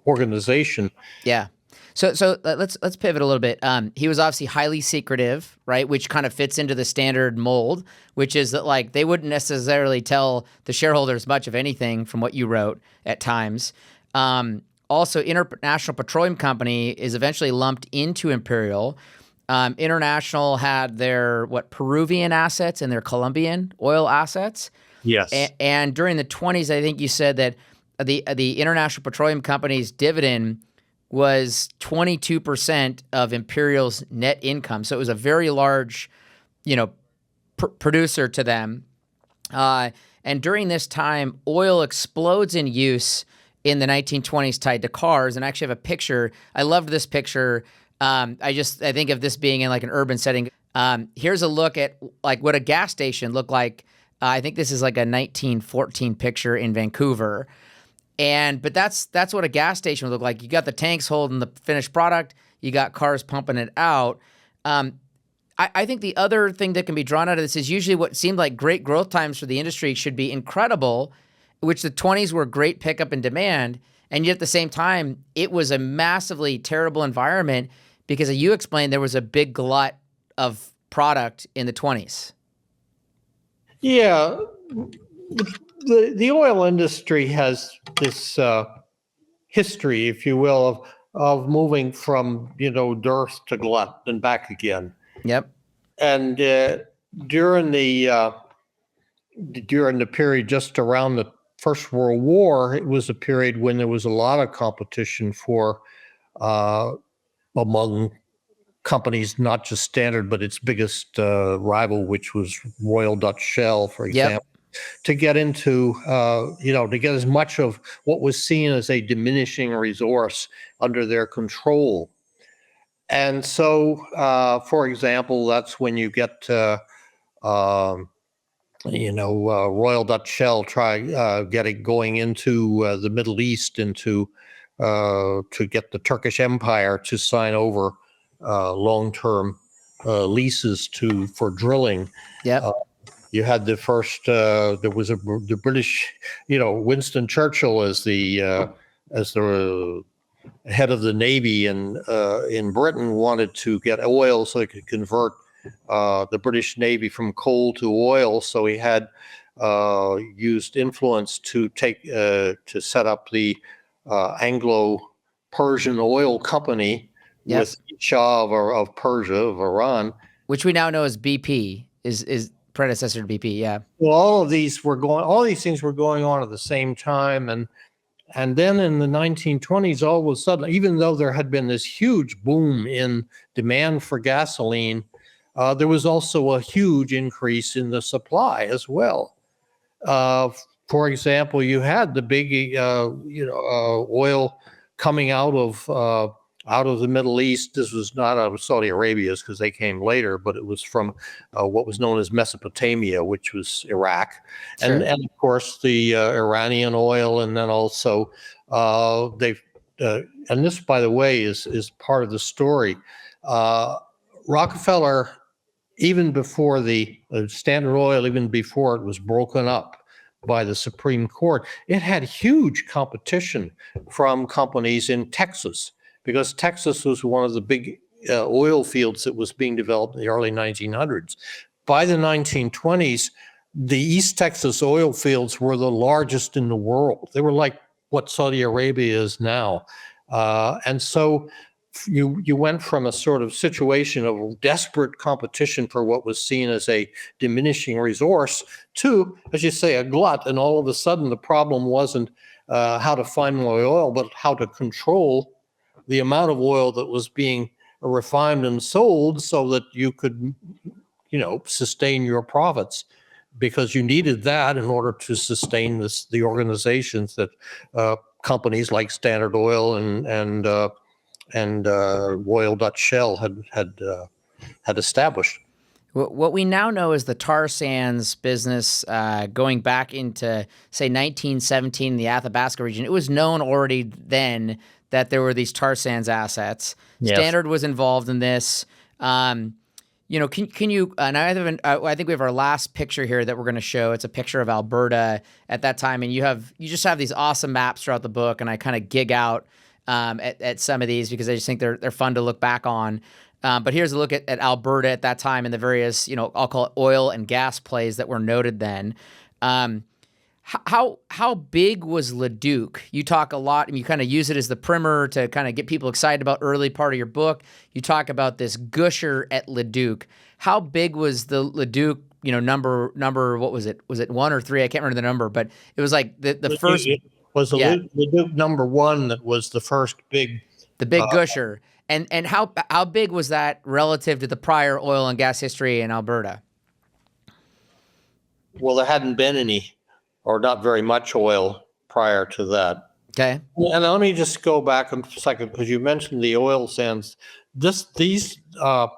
organization. Yeah. So let's pivot a little bit. He was obviously highly secretive, right? Which kind of fits into the Standard mold, which is that like they wouldn't necessarily tell the shareholders much of anything from what you wrote at times. Also, International Petroleum Company is eventually lumped into Imperial. International had their Peruvian assets and their Colombian oil assets. Yes. And during the 20s, I think you said that the International Petroleum Company's dividend was 22% of Imperial's net income. So it was a very large, producer to them. And during this time, oil explodes in use in the 1920s tied to cars. And I actually have a picture. I loved this picture. I think of this being in like an urban setting. Here's a look at like what a gas station looked like. I think this is like a 1914 picture in Vancouver. But that's what a gas station would look like. You got the tanks holding the finished product. You got cars pumping it out. I think the other thing that can be drawn out of this is usually what seemed like great growth times for the industry should be incredible, which the 20s were great pickup in demand. And yet at the same time, it was a massively terrible environment because, as you explained, there was a big glut of product in the 20s. Yeah. The oil industry has this history, if you will, of moving from dearth to glut and back again. Yep. And during the period just around the First World War, it was a period when there was a lot of competition for among companies, not just Standard, but its biggest rival, which was Royal Dutch Shell, for example. Yep. To get into, to get as much of what was seen as a diminishing resource under their control. And so, for example, that's when you get, Royal Dutch Shell going into the Middle East and to get the Turkish Empire to sign over long-term leases for drilling. Yep. You had the first. There was the British. Winston Churchill as the head of the Navy in Britain wanted to get oil so he could convert the British Navy from coal to oil. So he had used influence to set up the Anglo-Persian Oil Company with Shah of Persia, of Iran, which we now know as BP is predecessor to BP. Yeah. Well, all these things were going on at the same time, and then in the 1920s, all of a sudden, even though there had been this huge boom in demand for gasoline, there was also a huge increase in the supply as well. For example, you had the big, oil coming out of the Middle East. This was not out of Saudi Arabia because they came later, but it was from what was known as Mesopotamia, which was Iraq. Sure. And of course, the Iranian oil. And then also and this, by the way, is part of the story. Rockefeller, even before the Standard Oil, even before it was broken up by the Supreme Court, it had huge competition from companies in Texas, because Texas was one of the big oil fields that was being developed in the early 1900s. By the 1920s, the East Texas oil fields were the largest in the world. They were like what Saudi Arabia is now. And so you went from a sort of situation of desperate competition for what was seen as a diminishing resource to, as you say, a glut. And all of a sudden, the problem wasn't how to find more oil, but how to control the amount of oil that was being refined and sold so that you could, sustain your profits, because you needed that in order to sustain the organizations that companies like Standard Oil and Royal Dutch Shell had established. What we now know is the tar sands business going back into, say, 1917 in the Athabasca region. It was known already then that there were these tar sands assets. Yes. Standard was involved in this. Can you? And I think we have our last picture here that we're going to show. It's a picture of Alberta at that time, and you just have these awesome maps throughout the book, and I kind of gig out at some of these because I just think they're fun to look back on. But here's a look at Alberta at that time and the various, I'll call it oil and gas plays that were noted then. How big was Leduc? You talk a lot and you kind of use it as the primer to kind of get people excited about early part of your book. You talk about this gusher at Leduc. How big was the Leduc, number, what was it? Was it 1 or 3? I can't remember the number, but it was like the first. It was Leduc number 1 that was the first big. The big gusher. And how big was that relative to the prior oil and gas history in Alberta? Well, there hadn't been any, or not very much oil prior to that. Okay. And let me just go back a second, because you mentioned the oil sands. The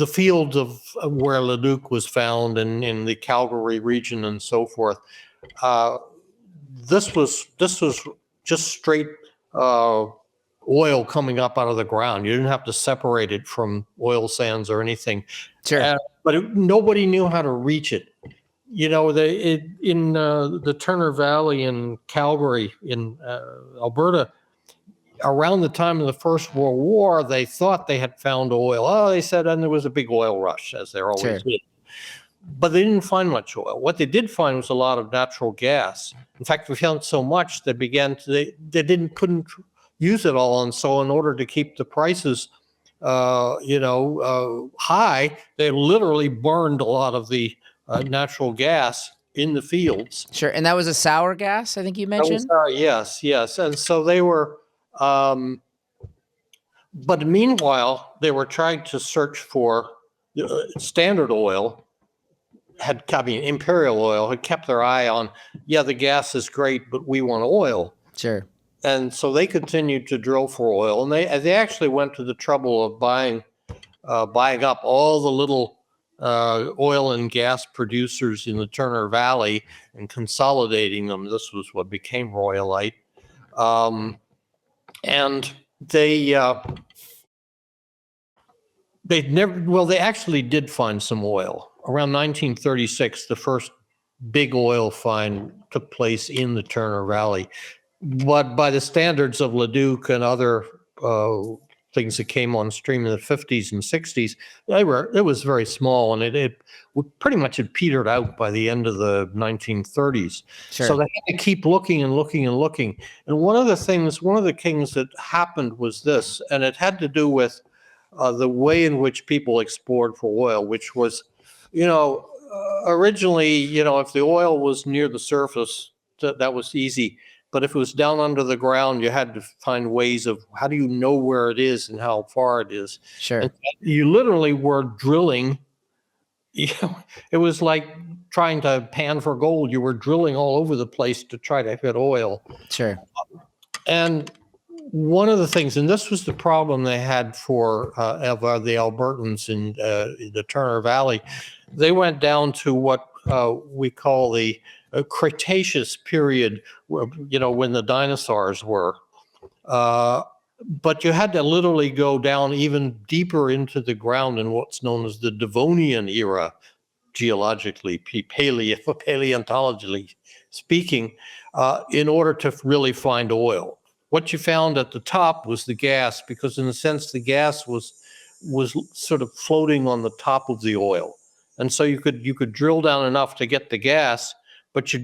fields of where Leduc was found in the Calgary region and so forth. This was just straight oil coming up out of the ground. You didn't have to separate it from oil sands or anything. Sure. But nobody knew how to reach it. In the Turner Valley in Calgary in Alberta, around the time of the First World War, they thought they had found oil. Oh, they said, and there was a big oil rush, as there always is. But they didn't find much oil. What they did find was a lot of natural gas. In fact, we found so much that they couldn't use it all, and so in order to keep the prices, high, they literally burned a lot of the natural gas in the fields. Sure, and that was a sour gas, I think you mentioned. Yes, and so they were. But meanwhile, they were trying to search for Standard Oil. Imperial Oil had kept their eye on. Yeah, the gas is great, but we want oil. Sure. And so they continued to drill for oil, and they actually went to the trouble of buying up all the little oil and gas producers in the Turner Valley and consolidating them. This was what became Royalite, and they actually did find some oil around 1936. The first big oil find took place in the Turner Valley. But by the standards of Leduc and other things that came on stream in the 50s and 60s, it was very small, and it pretty much had petered out by the end of the 1930s. Sure. So they had to keep looking and looking and looking. And one of the things that happened was this, and it had to do with the way in which people explored for oil, which was, originally, if the oil was near the surface, that was easy. But if it was down under the ground, you had to find ways of how do you know where it is and how far it is. Sure. And you literally were drilling. It was like trying to pan for gold. You were drilling all over the place to try to hit oil. Sure. And one of the things, and this was the problem they had for the Albertans in the Turner Valley, they went down to what we call the Cretaceous period, when the dinosaurs were. But you had to literally go down even deeper into the ground in what's known as the Devonian era, geologically, paleontologically speaking, in order to really find oil. What you found at the top was the gas, because in a sense the gas was sort of floating on the top of the oil. And so you could drill down enough to get the gas, but you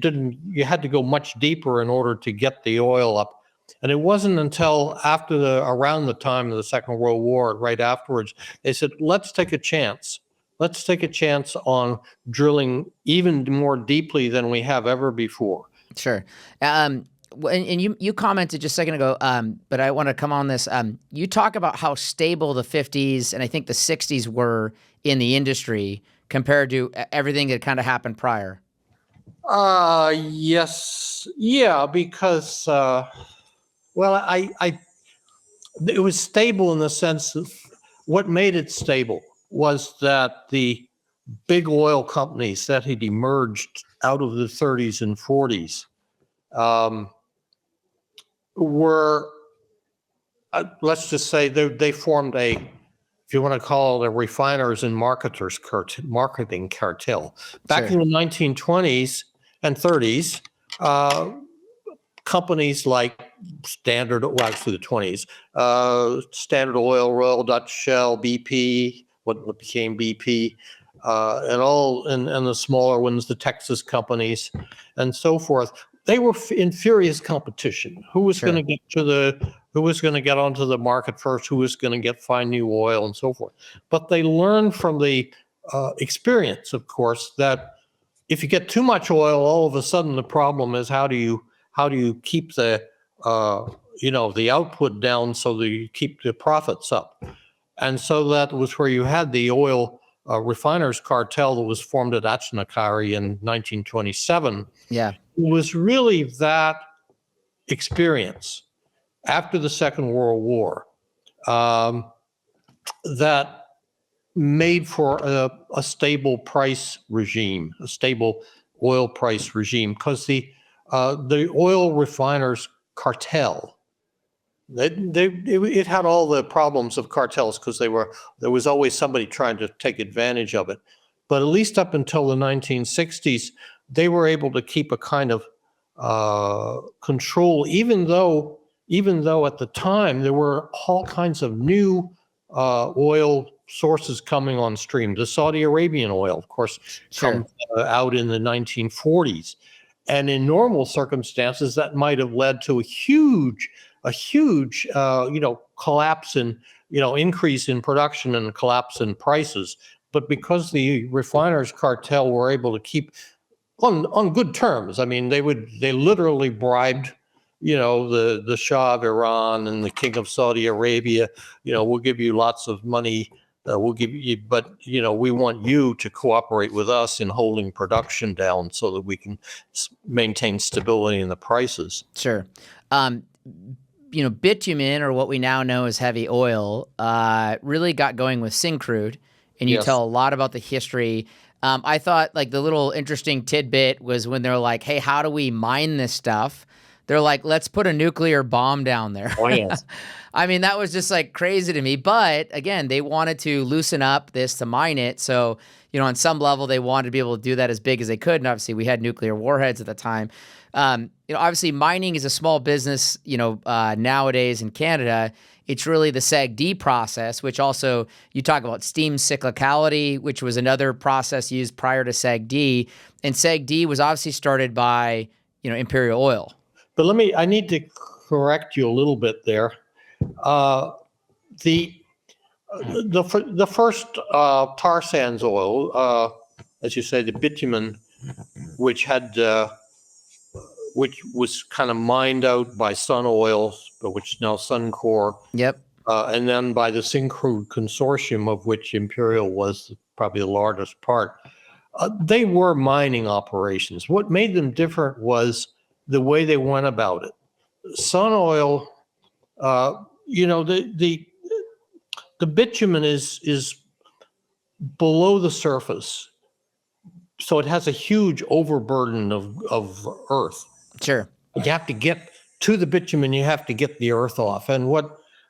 had to go much deeper in order to get the oil up. And it wasn't until around the time of the Second World War, right afterwards, they said, let's take a chance. Let's take a chance on drilling even more deeply than we have ever before. Sure. and you commented just a second ago, but I want to come on this. You talk about how stable the 50s and I think the 60s were in the industry compared to everything that kind of happened prior. Yes. Yeah, because, it was stable in the sense of what made it stable was that the big oil companies that had emerged out of the 30s and 40s were, let's just say, they formed a, if you want to call it a refiners and marketers marketing cartel. Back Sure. in the 1920s and 30s, companies like Standard, well, actually the 20s, Standard Oil, Royal Dutch Shell, BP, what became BP, and the smaller ones, the Texas companies, and so forth. They were in furious competition. Who was Sure. going to get onto the market first? Who was going to find new oil and so forth? But they learned from the experience, of course, that if you get too much oil, all of a sudden the problem is how do you keep the the output down so that you keep the profits up? And so that was where you had the oil refiners cartel that was formed at Achnacarry in 1927. Yeah. It was really that experience after the Second World War that made for a stable price regime, a stable oil price regime, because the oil refiners cartel, it had all the problems of cartels because there was always somebody trying to take advantage of it. But at least up until the 1960s, they were able to keep a kind of control, even though at the time there were all kinds of new oil sources coming on stream. The Saudi Arabian oil, of course, Sure. comes out in the 1940s. And in normal circumstances, that might have led to a huge collapse in, increase in production and collapse in prices. But because the refiners cartel were able to keep on good terms, I mean, they literally bribed, the Shah of Iran and the King of Saudi Arabia, we'll give you lots of money. We'll give you, but we want you to cooperate with us in holding production down so that we can maintain stability in the prices. Sure. Bitumen, or what we now know as heavy oil, really got going with Syncrude, and you Yes. tell a lot about the history. I thought like the little interesting tidbit was when they're like, hey, how do we mine this stuff? They're like, let's put a nuclear bomb down there. Oh, yes. I mean, that was just like crazy to me. But again, they wanted to loosen up this to mine it. So, on some level, they wanted to be able to do that as big as they could. And obviously, we had nuclear warheads at the time. Obviously, mining is a small business, nowadays in Canada. It's really the SAGD process, which also you talk about steam cyclicality, which was another process used prior to SAGD. And SAGD was obviously started by, Imperial Oil. But I need to correct you a little bit there. The first tar sands oil, as you say, the bitumen, which was kind of mined out by Sun Oil, which is now Suncor. Yep. And then by the Syncrude consortium, of which Imperial was probably the largest part. They were mining operations. What made them different was the way they went about it. Sun Oil, the bitumen is below the surface, so it has a huge overburden of earth. Sure. You have to get to the bitumen. You have to get the earth off, and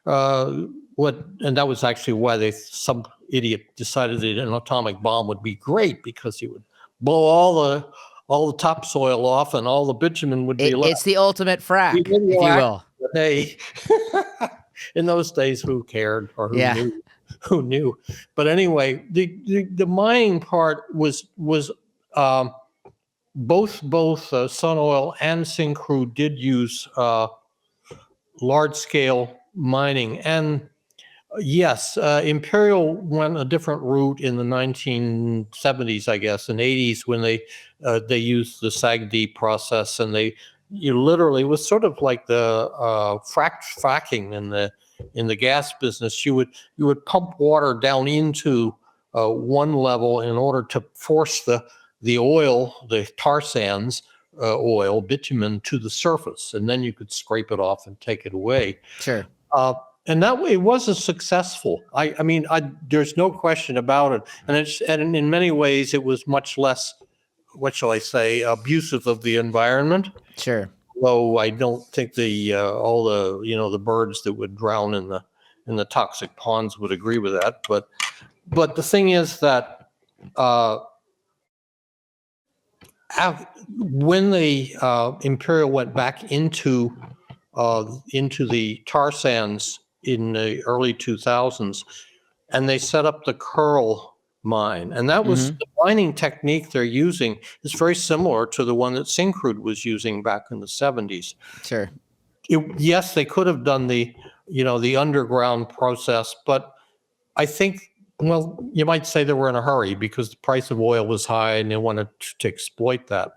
and that was actually why some idiot decided that an atomic bomb would be great, because he would blow all the topsoil off and all the bitumen would be left. It's the ultimate frack, if you will. Hey, in those days, who cared, or who knew? But anyway, the mining part was both Sun Oil and Syncrude did use large scale mining. And yes, Imperial went a different route in the 1970s, I guess, and 80s, when they used the SAGD process, and they you literally, it was sort of like the fracking in the gas business. You would pump water down into one level in order to force the oil, the tar sands oil, bitumen, to the surface, and then you could scrape it off and take it away. Sure. And that way, it wasn't successful. I mean, there's no question about it. And in many ways, it was much less, what shall I say, abusive of the environment. Sure. Though I don't think all the birds that would drown in the toxic ponds would agree with that. But the thing is that when the Imperial went back into the tar sands in the early 2000s, and they set up the Curl mine, and that was the mining technique they're using is very similar to the one that Syncrude was using back in the 70s. Sure. Yes, they could have done the underground process, but I think, well, you might say they were in a hurry because the price of oil was high and they wanted to exploit that.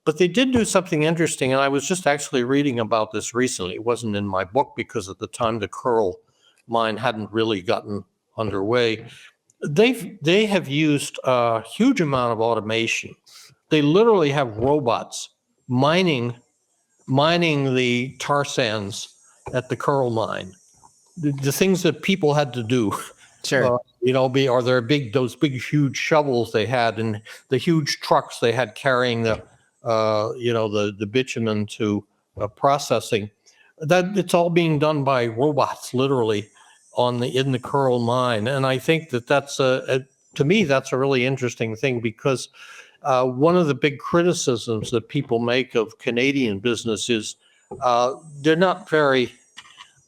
But they did do something interesting, and I was just actually reading about this recently. It wasn't in my book because at the time the Curl mine hadn't really gotten underway. They have used a huge amount of automation. They literally have robots mining the tar sands at the Curl mine. The things that people had to do. Sure. Are there those big huge shovels they had, and the huge trucks they had carrying the bitumen to processing. That it's all being done by robots, literally, in the Curl mine. And I think that's to me that's a really interesting thing, because one of the big criticisms that people make of Canadian business is they're not very,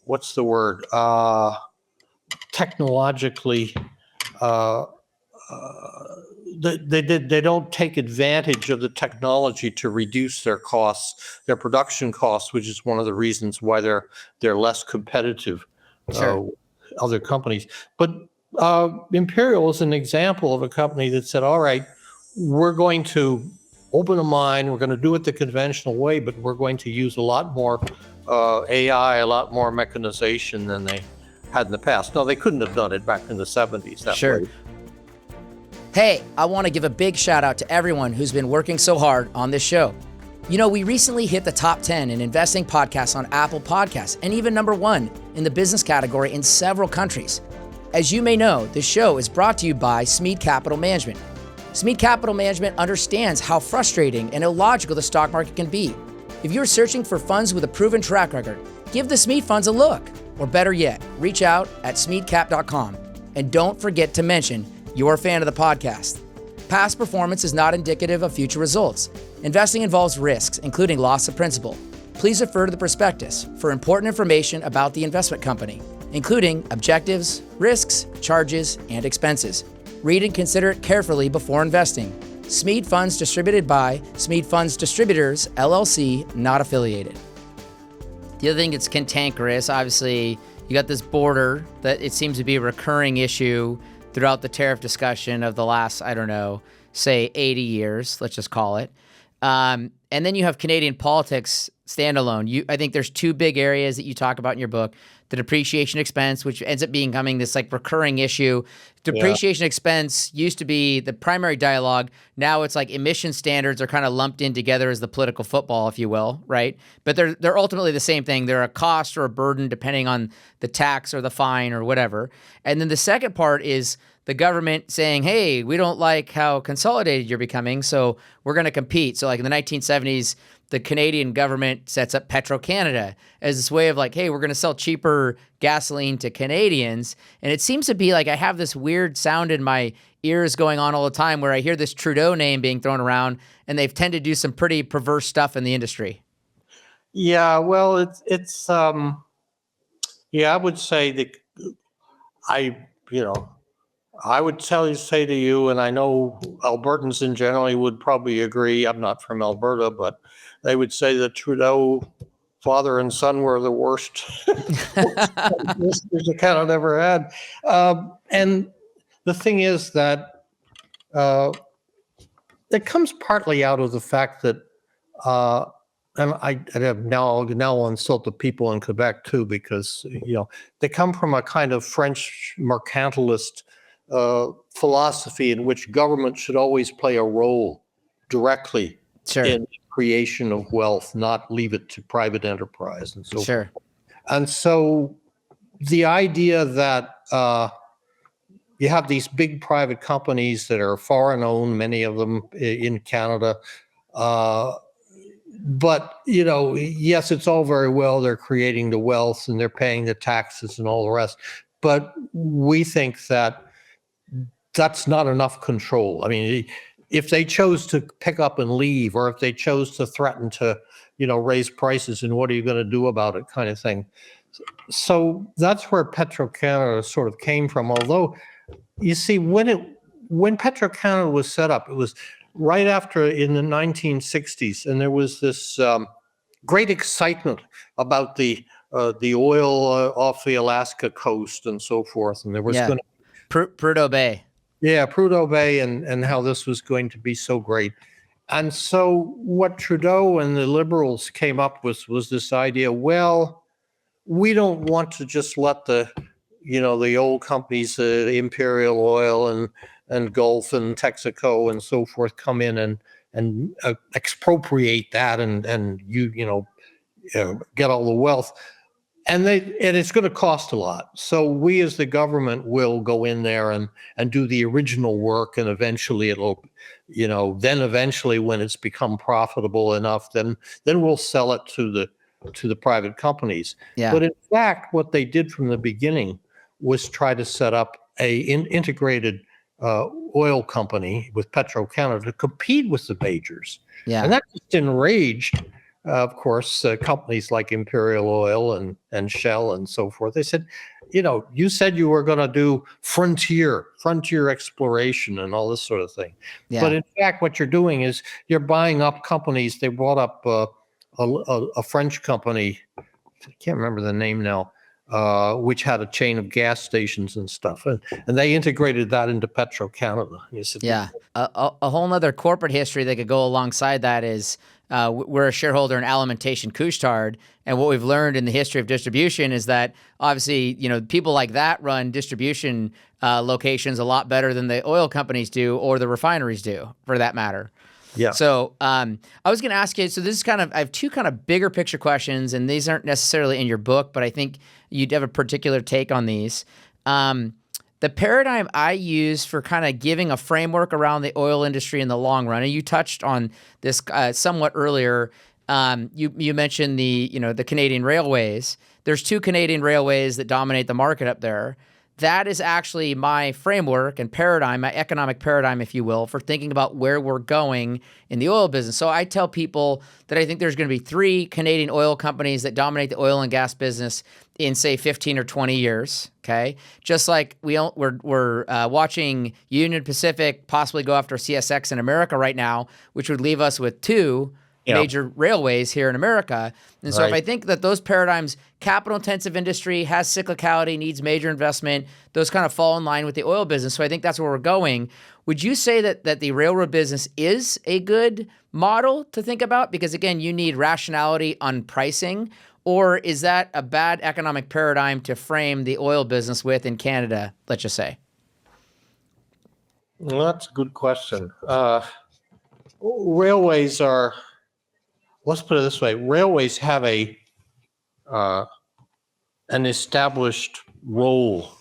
what's the word, technologically. They don't take advantage of the technology to reduce their costs, their production costs, which is one of the reasons why they're less competitive. Sure. Other companies, but Imperial is an example of a company that said, "All right, we're going to open a mine. We're going to do it the conventional way, but we're going to use a lot more AI, a lot more mechanization than they had in the past." No, they couldn't have done it back in the 70s. That Sure. way. Hey, I want to give a big shout out to everyone who's been working so hard on this show. We recently hit the top 10 in investing podcasts on Apple Podcasts, and even number 1 in the business category in several countries. As you may know, this show is brought to you by Smead Capital Management. Smead Capital Management understands how frustrating and illogical the stock market can be. If you're searching for funds with a proven track record, give the Smead funds a look. Or better yet, reach out at smeadcap.com. And don't forget to mention you're a fan of the podcast. Past performance is not indicative of future results. Investing involves risks, including loss of principal. Please refer to the prospectus for important information about the investment company, including objectives, risks, charges, and expenses. Read and consider it carefully before investing. Smead Funds distributed by Smead Funds Distributors, LLC, not affiliated. The other thing that's cantankerous, obviously, you got this border that it seems to be a recurring issue throughout the tariff discussion of the last, I don't know, say 80 years, let's just call it. And then you have Canadian politics standalone. I think there's 2 big areas that you talk about in your book: the depreciation expense, which ends up becoming this like recurring issue. Depreciation expense used to be the primary dialogue. Now it's like emission standards are kind of lumped in together as the political football, if you will, right? But they're ultimately the same thing. They're a cost or a burden depending on the tax or the fine or whatever. And then the second part is the government saying, hey, we don't like how consolidated you're becoming, so we're going to compete. So like in the 1970s, the Canadian government sets up Petro Canada as this way of like, hey, we're going to sell cheaper gasoline to Canadians. And it seems to be like I have this weird sound in my ears going on all the time where I hear this Trudeau name being thrown around, and they've tended to do some pretty perverse stuff in the industry. Yeah, well, it's I would say that I would say to you, and I know Albertans in general would probably agree. I'm not from Alberta, but they would say that Trudeau, father and son, were the worst ministers the Canada ever had. And the thing is that it comes partly out of the fact that and I have now I'll insult the people in Quebec too, because they come from a kind of French mercantilist philosophy in which government should always play a role directly Sure. in creation of wealth, not leave it to private enterprise and so Sure. forth. And so the idea that you have these big private companies that are foreign owned, many of them in Canada. But, yes, it's all very well. They're creating the wealth and they're paying the taxes and all the rest. But we think that that's not enough control. I mean, if they chose to pick up and leave, or if they chose to threaten to, raise prices, and what are you going to do about it, kind of thing. So that's where Petro-Canada sort of came from. Although, you see, when Petro-Canada was set up, it was right after, in the 1960s, and there was this great excitement about the oil off the Alaska coast and so forth, and there was going to Prudhoe Bay. Yeah, Prudhoe Bay, and how this was going to be so great. And so what Trudeau and the Liberals came up with was this idea, well, we don't want to just let the old companies, Imperial Oil and Gulf and Texaco and so forth, come in and expropriate that and get all the wealth. And it's going to cost a lot. So we as the government will go in there and do the original work, and eventually it'll, then eventually when it's become profitable enough, then we'll sell it to the private companies. Yeah. But in fact, what they did from the beginning was try to set up an integrated oil company with Petro-Canada to compete with the majors. Yeah. And that just enraged, of course, companies like Imperial Oil and Shell and so forth. They said, you said you were going to do frontier exploration and all this sort of thing. Yeah. But in fact, what you're doing is you're buying up companies. They brought up a French company, I can't remember the name now, which had a chain of gas stations and stuff. And they integrated that into Petro-Canada. Yeah. A whole nother corporate history that could go alongside that is we're a shareholder in Alimentation Couche-Tard. And what we've learned in the history of distribution is that obviously, people like that run distribution locations a lot better than the oil companies do, or the refineries do, for that matter. Yeah. So I was going to ask you, so this is I have two kind of bigger picture questions, and these aren't necessarily in your book, but I think you'd have a particular take on these. The paradigm I use for kind of giving a framework around the oil industry in the long run, and you touched on this somewhat earlier. You mentioned the Canadian railways. There's two Canadian railways that dominate the market up there. That is actually my framework and paradigm, my economic paradigm, if you will, for thinking about where we're going in the oil business. So I tell people that I think there's going to be 3 Canadian oil companies that dominate the oil and gas business in, say, 15 or 20 years, okay? Just like we're watching Union Pacific possibly go after CSX in America right now, which would leave us with 2 major railways here in America. And so if I think that those paradigms, capital-intensive industry, has cyclicality, needs major investment, those kind of fall in line with the oil business. So I think that's where we're going. Would you say that the railroad business is a good model to think about? Because, again, you need rationality on pricing. Or is that a bad economic paradigm to frame the oil business with in Canada, let's just say? Well, that's a good question. Railways are... Let's put it this way: railways have an established role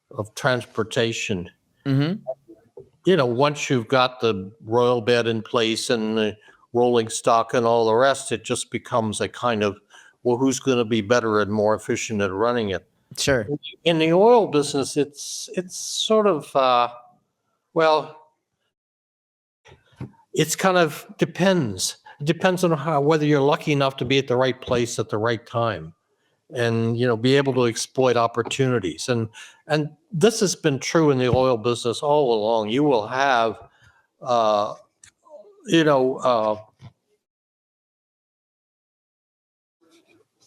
of transportation. Mm-hmm. Once you've got the royal bed in place and the rolling stock and all the rest, it just becomes a kind of, well, who's going to be better and more efficient at running it? Sure. In the oil business, it's sort of it's kind of depends. It depends on whether you're lucky enough to be at the right place at the right time, and be able to exploit opportunities. And this has been true in the oil business all along. You will have,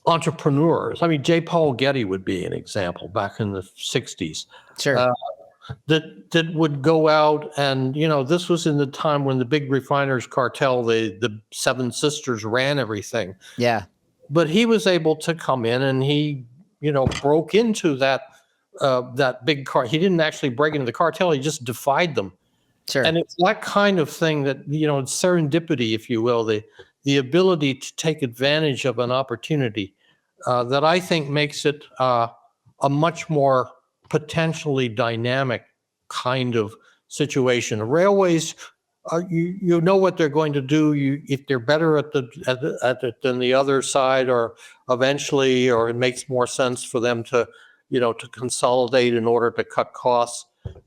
entrepreneurs. I mean, J. Paul Getty would be an example back in the 60s. Sure. that would go out and, this was in the time when the big refiners cartel, the Seven Sisters ran everything. Yeah. But he was able to come in and he, broke into that big car. He didn't actually break into the cartel. He just defied them. Sure. And it's that kind of thing that, serendipity, if you will, the ability to take advantage of an opportunity that I think makes it a much more potentially dynamic kind of situation. The railways, you know what they're going to do. If they're better at it than the other side, or eventually, or it makes more sense for them to, to consolidate in order to cut costs.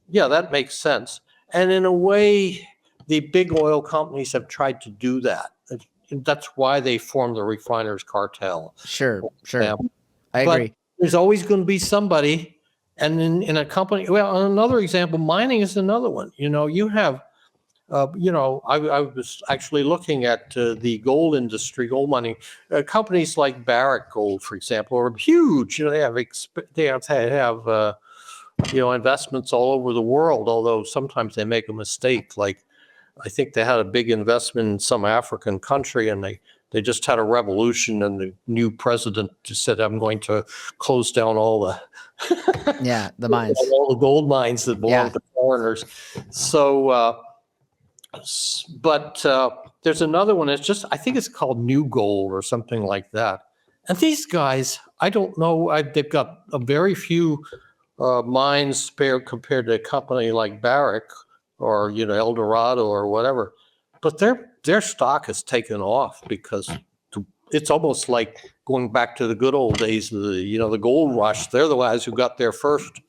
Yeah, that makes sense. And in a way, the big oil companies have tried to do that. That's why they formed the refiners cartel. Sure. I But agree. there's always going to be somebody. And in a company, well, another example, mining is another one. You have, I was actually looking at the gold industry, gold mining. Companies like Barrick Gold, for example, are huge. They have investments all over the world, although sometimes they make a mistake. Like, I think they had a big investment in some African country, and they just had a revolution, and the new president just said, I'm going to close down all the the mines, all the gold mines that belong to foreigners. So, but there's another one. It's just, I think it's called New Gold or something like that. And these guys, I don't know, they've got a very few mines spared compared to a company like Barrick or El Dorado or whatever, but their stock has taken off because it's almost like going back to the good old days of the gold rush. They're the guys who got there first,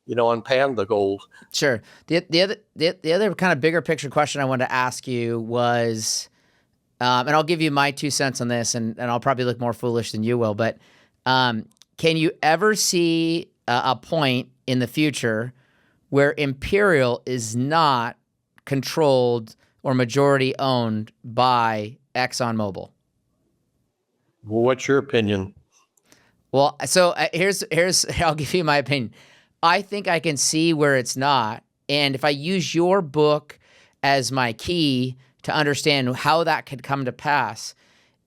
and panned the gold. Sure. The other kind of bigger picture question I wanted to ask you was, and I'll give you my 2 cents on this, and I'll probably look more foolish than you will, but can you ever see a point in the future where Imperial is not controlled or majority owned by Exxon Mobil? Well, what's your opinion? Well, so here's I'll give you my opinion. I think I can see where it's not, and if I use your book as my key to understand how that could come to pass,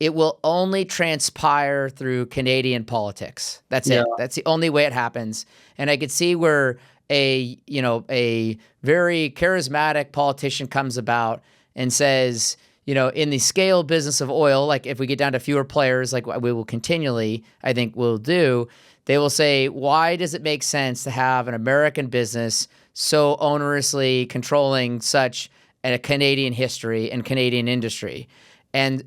it will only transpire through Canadian politics. That's it. That's the only way it happens. And I could see where a very charismatic politician comes about and says, in the scale business of oil, like if we get down to fewer players, like we will continually, I think we'll do, they will say, why does it make sense to have an American business so onerously controlling such a Canadian history and Canadian industry? And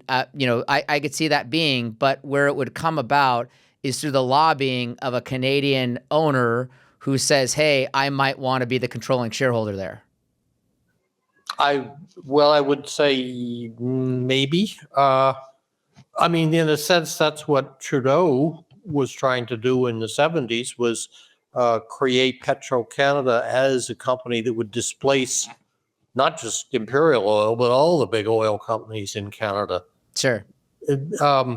I could see that being, but where it would come about is through the lobbying of a Canadian owner who says, hey, I might want to be the controlling shareholder there. I would say maybe. In a sense, that's what Trudeau was trying to do in the 70s, was create Petro Canada as a company that would displace not just Imperial Oil, but all the big oil companies in Canada. Sure. Look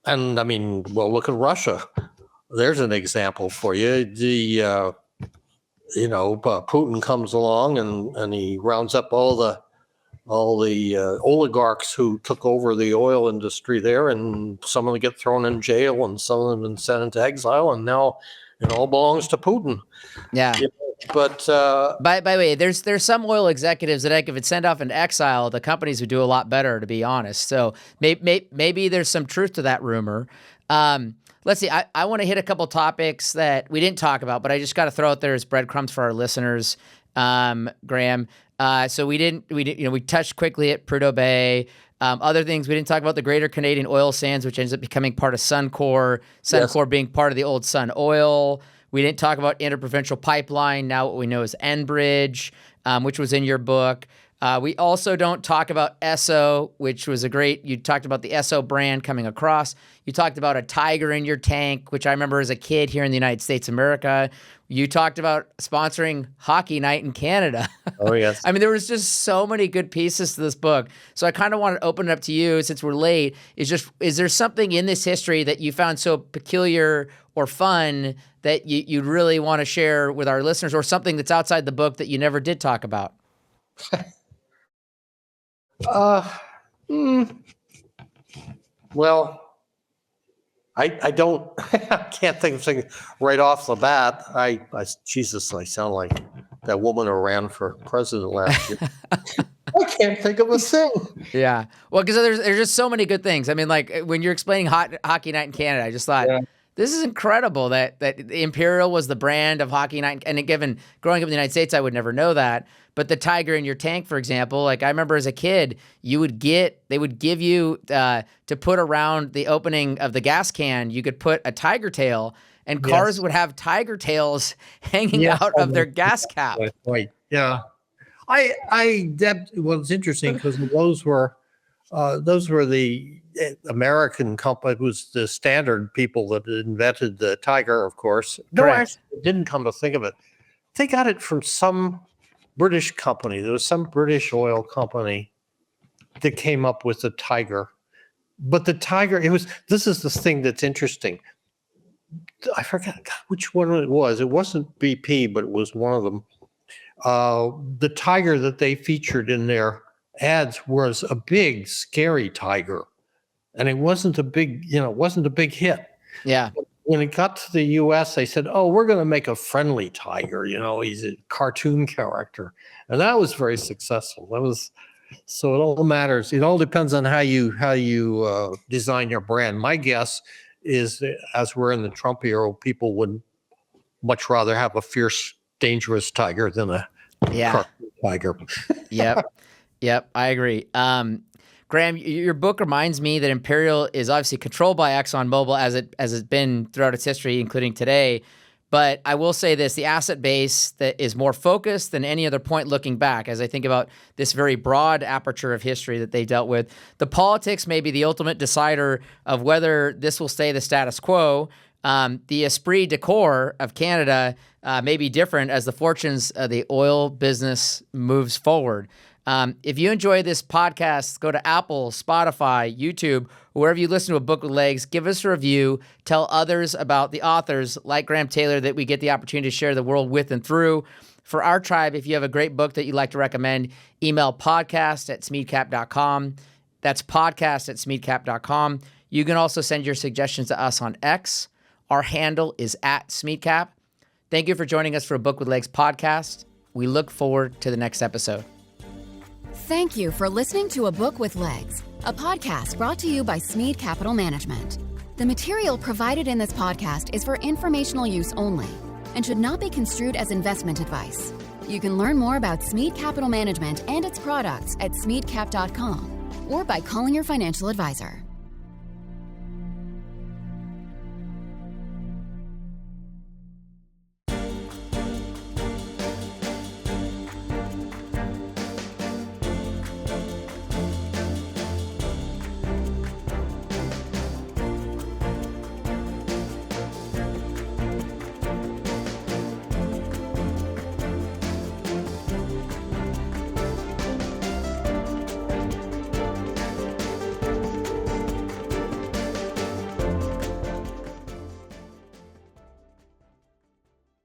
at Russia. There's an example for you. Putin comes along and he rounds up all the oligarchs who took over the oil industry there, and some of them get thrown in jail, and some of them have been sent into exile, and now it all belongs to Putin. Yeah. But by the way, there's some oil executives that if it's sent off into exile, the companies would do a lot better, to be honest. So maybe there's some truth to that rumor. Let's see. I want to hit a couple topics that we didn't talk about, but I just got to throw out there as breadcrumbs for our listeners, Graham. So we touched quickly at Prudhoe Bay. Other things, we didn't talk about the Greater Canadian Oil Sands, which ends up becoming part of Suncor. Suncor being part of the old Sun Oil. We didn't talk about Interprovincial Pipeline, now what we know as Enbridge, which was in your book. We also don't talk about Esso, which was you talked about the Esso brand coming across. You talked about a tiger in your tank, which I remember as a kid here in the United States of America. You talked about sponsoring hockey night in Canada. Oh, yes. There was just so many good pieces to this book. So I kind of want to open it up to you since we're late. Is there something in this history that you found so peculiar or fun that you really want to share with our listeners, or something that's outside the book that you never did talk about? Well, I don't, I can't think of something right off the bat. Jesus, I sound like that woman who ran for president last year. I can't think of a thing. Yeah. Well, because there's just so many good things. I mean, like when you're explaining Hockey Night in Canada, I just thought, this is incredible that Imperial was the brand of Hockey Night. And given growing up in the United States, I would never know that. But the tiger in your tank, for example, like I remember as a kid, they would give you to put around the opening of the gas can, you could put a tiger tail, and cars would have tiger tails hanging out of their gas cap. Right. Yeah. Well, it's interesting because those were the American company. It was the Standard people that invented the tiger, of course. No, I didn't come to think of it. They got it from some British company. There was some British oil company that came up with the tiger. But the tiger, this is the thing that's interesting. I forgot which one it was. It wasn't BP, but it was one of them. The tiger that they featured in their ads was a big, scary tiger. And it wasn't a big hit. Yeah. When it got to the U.S., they said, "Oh, we're going to make a friendly tiger. He's a cartoon character," and that was very successful. So it all matters. It all depends on how you design your brand. My guess is, as we're in the Trump era, people would much rather have a fierce, dangerous tiger than a cartoon tiger. Yep, I agree. Graham, your book reminds me that Imperial is obviously controlled by Exxon Mobil as it's been throughout its history, including today. But I will say this, the asset base that is more focused than any other point looking back, as I think about this very broad aperture of history that they dealt with. The politics may be the ultimate decider of whether this will stay the status quo. The esprit de corps of Canada may be different as the fortunes of the oil business moves forward. If you enjoy this podcast, go to Apple, Spotify, YouTube, wherever you listen to A Book with Legs, give us a review, tell others about the authors like Graham Taylor that we get the opportunity to share the world with and through. For our tribe, if you have a great book that you'd like to recommend, email podcast@smeadcap.com. That's podcast@smeadcap.com. You can also send your suggestions to us on X. Our handle is @SmeadCap. Thank you for joining us for A Book with Legs podcast. We look forward to the next episode. Thank you for listening to A Book with Legs, a podcast brought to you by Smead Capital Management. The material provided in this podcast is for informational use only and should not be construed as investment advice. You can learn more about Smead Capital Management and its products at smeadcap.com or by calling your financial advisor.